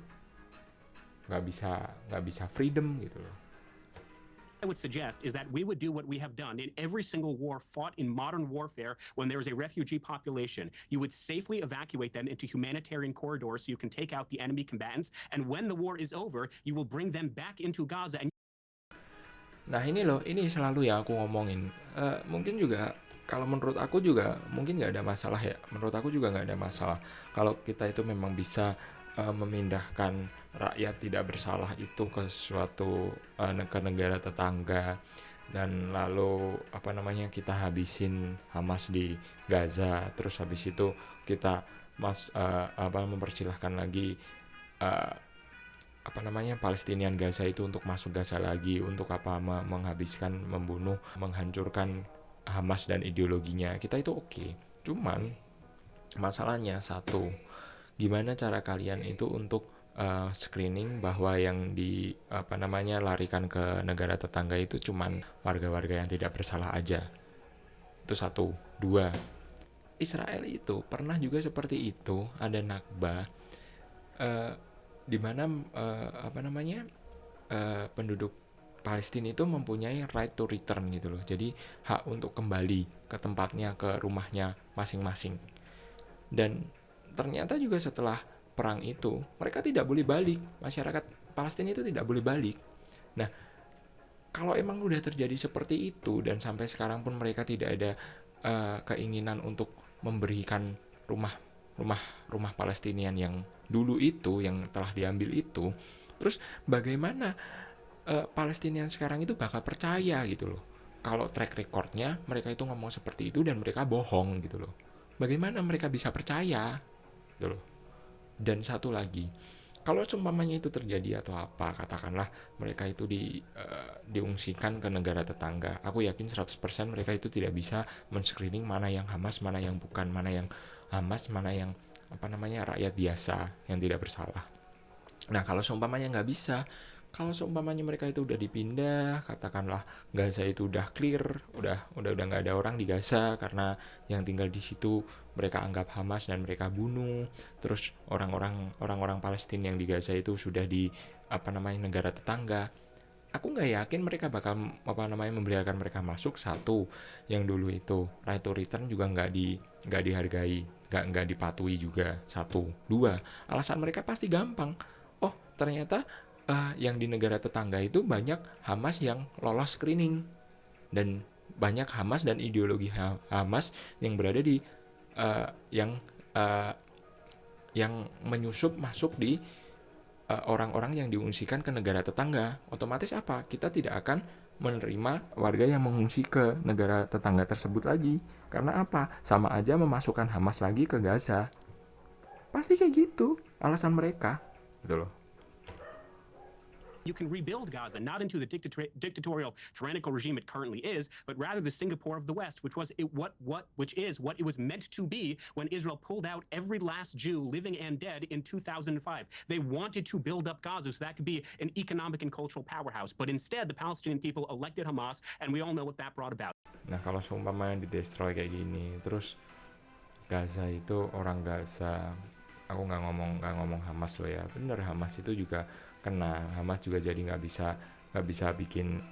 nggak bisa freedom gitu loh. I would suggest is that we would do what we have done in every single war fought in modern warfare when there is a refugee population. You would safely evacuate them into humanitarian corridors so you can take out the enemy combatants, and when the war is over, you will bring them back into Gaza. And Nah ini loh, ini selalu yang aku ngomongin. Mungkin juga kalau menurut aku juga mungkin nggak ada masalah ya. Menurut aku juga nggak ada masalah kalau kita itu memang bisa memindahkan rakyat tidak bersalah itu ke suatu ke negara tetangga, dan lalu kita habisin Hamas di Gaza, terus habis itu kita mempersilahkan lagi Palestinian Gaza itu untuk masuk Gaza lagi, untuk menghabiskan, membunuh, menghancurkan Hamas dan ideologinya. Kita itu oke. Cuman masalahnya satu, gimana cara kalian itu untuk screening bahwa yang larikan ke negara tetangga itu cuman warga-warga yang tidak bersalah aja. Itu satu. Dua, Israel itu pernah juga seperti itu, ada Nakba, di mana penduduk Palestina itu mempunyai right to return gitu loh. Jadi hak untuk kembali ke tempatnya, ke rumahnya masing-masing. Dan ternyata juga setelah perang itu mereka tidak boleh balik. Masyarakat Palestina itu tidak boleh balik. Nah, kalau emang udah terjadi seperti itu dan sampai sekarang pun mereka tidak ada keinginan untuk memberikan rumah Palestinian yang dulu itu, yang telah diambil itu, terus bagaimana Palestinian sekarang itu bakal percaya gitu loh kalau track recordnya mereka itu ngomong seperti itu dan mereka bohong gitu loh. Bagaimana mereka bisa percaya gitu loh. Dan satu lagi, kalau seumpamanya itu terjadi atau apa, katakanlah mereka itu diungsikan ke negara tetangga, aku yakin 100% mereka itu tidak bisa men-screening mana yang Hamas, mana yang bukan, mana yang Hamas, mana yang rakyat biasa yang tidak bersalah. Nah, kalau seumpamanya nggak bisa, kalau seumpamanya mereka itu udah dipindah, katakanlah Gaza itu udah clear, udah nggak ada orang di Gaza karena yang tinggal di situ mereka anggap Hamas dan mereka bunuh, terus orang-orang Palestina yang di Gaza itu sudah di negara tetangga, aku nggak yakin mereka bakal membiarkan mereka masuk. Satu, yang dulu itu right to return juga nggak dihargai, nggak dipatuhi juga. Satu. Dua, alasan mereka pasti gampang. Oh, ternyata yang di negara tetangga itu banyak Hamas yang lolos screening, dan banyak Hamas dan ideologi Hamas yang berada di yang menyusup masuk di orang-orang yang diungsikan ke negara tetangga. Otomatis apa? Kita tidak akan menerima warga yang mengungsi ke negara tetangga tersebut lagi. Karena apa? Sama aja memasukkan Hamas lagi ke Gaza. Pasti kayak gitu alasan mereka, gitu loh. You can rebuild Gaza not into the dictatorial, tyrannical regime it currently is, but rather the Singapore of the West, which is what it was meant to be when Israel pulled out every last Jew, living and dead, in 2005. They wanted to build up Gaza so that could be an economic and cultural powerhouse, but instead the Palestinian people elected Hamas, and we all know what that brought about. Nah, kalau seumpamanya di-destroy kayak gini, terus Gaza itu orang Gaza, aku nggak ngomong Hamas loh ya, bener, Hamas itu juga kena. Hamas juga jadi nggak bisa bikin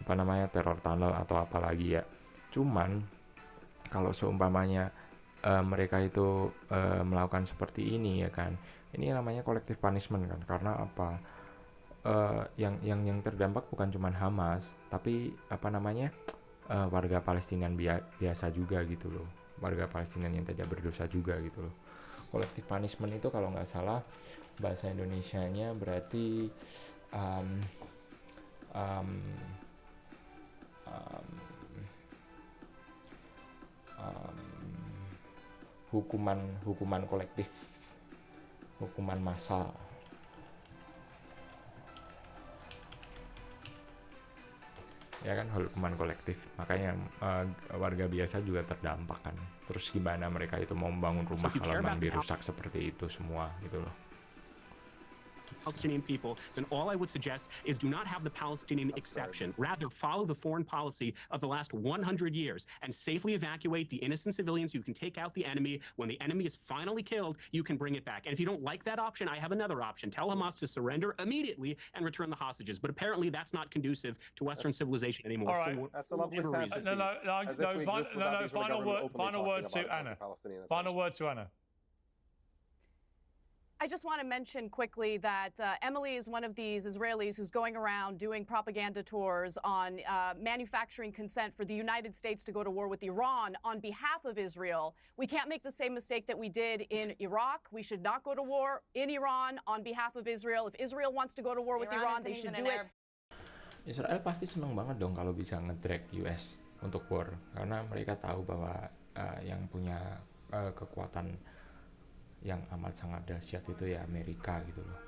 teror tunnel atau apa lagi ya. Cuman kalau seumpamanya mereka itu melakukan seperti ini ya kan, ini namanya collective punishment kan. Karena apa? Yang terdampak bukan cuma Hamas, tapi warga Palestina biasa juga gitu loh, warga Palestina yang tidak berdosa juga gitu loh. Collective punishment itu kalau nggak salah bahasa Indonesianya berarti hukuman kolektif, hukuman massal. Ya kan, hukuman kolektif. Makanya warga biasa juga terdampak kan. Terus gimana mereka itu mau membangun rumah kalau memang dirusak seperti itu semua gitu loh. Palestinian people, then all I would suggest is do not have the Palestinian exception. Rather, follow the foreign policy of the last 100 years and safely evacuate the innocent civilians. You can take out the enemy. When the enemy is finally killed, you can bring it back. And if you don't like that option, I have another option. Tell Hamas to surrender immediately and return the hostages. But apparently that's not conducive to Western civilization anymore. All right. That's a lovely whatever reason. fantasy. Final word to Anna. Final word to Anna. I just want to mention quickly that Emily is one of these Israelis who's going around doing propaganda tours on manufacturing consent for the United States to go to war with Iran on behalf of Israel. We can't make the same mistake that we did in Iraq. We should not go to war in Iran on behalf of Israel. If Israel wants to go to war with Iran, they should do it. Israel pasti seneng banget dong kalau bisa nge-drag US untuk war, karena mereka tahu bahwa yang punya kekuatan yang amat sangat dahsyat itu ya Amerika gitu loh.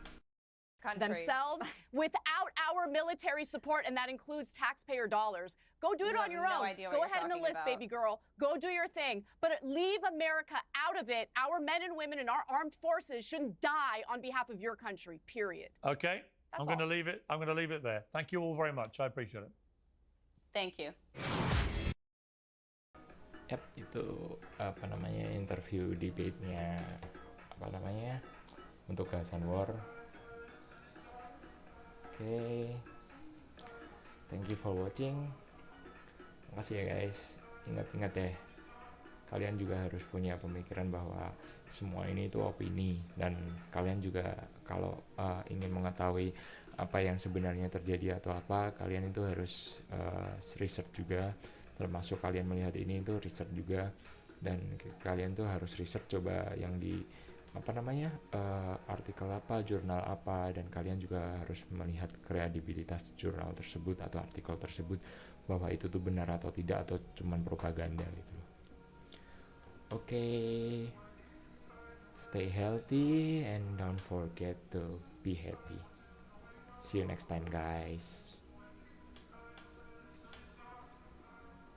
Themselves without our military support, and that includes taxpayer dollars. Go do it on your own. Go ahead and enlist, baby girl. Go do your thing. But leave America out of it. Our men and women in our armed forces shouldn't die on behalf of your country, period. Okay. I'm going to leave it there. Thank you all very much. I appreciate it. Thank you. Yap, itu interview debate-nya untuk Gaza War. Oke. Thank you for watching. Makasih ya guys. Ingat-ingat ya. Kalian juga harus punya pemikiran bahwa semua ini itu opini, dan kalian juga kalau ingin mengetahui apa yang sebenarnya terjadi atau apa, kalian itu harus research juga, termasuk kalian melihat ini itu research juga, dan kalian tuh harus research coba yang di artikel apa, jurnal apa, dan kalian juga harus melihat kredibilitas jurnal tersebut atau artikel tersebut bahwa itu tuh benar atau tidak, atau cuman propaganda gitu loh. Oke. Stay healthy and don't forget to be happy. See you next time guys.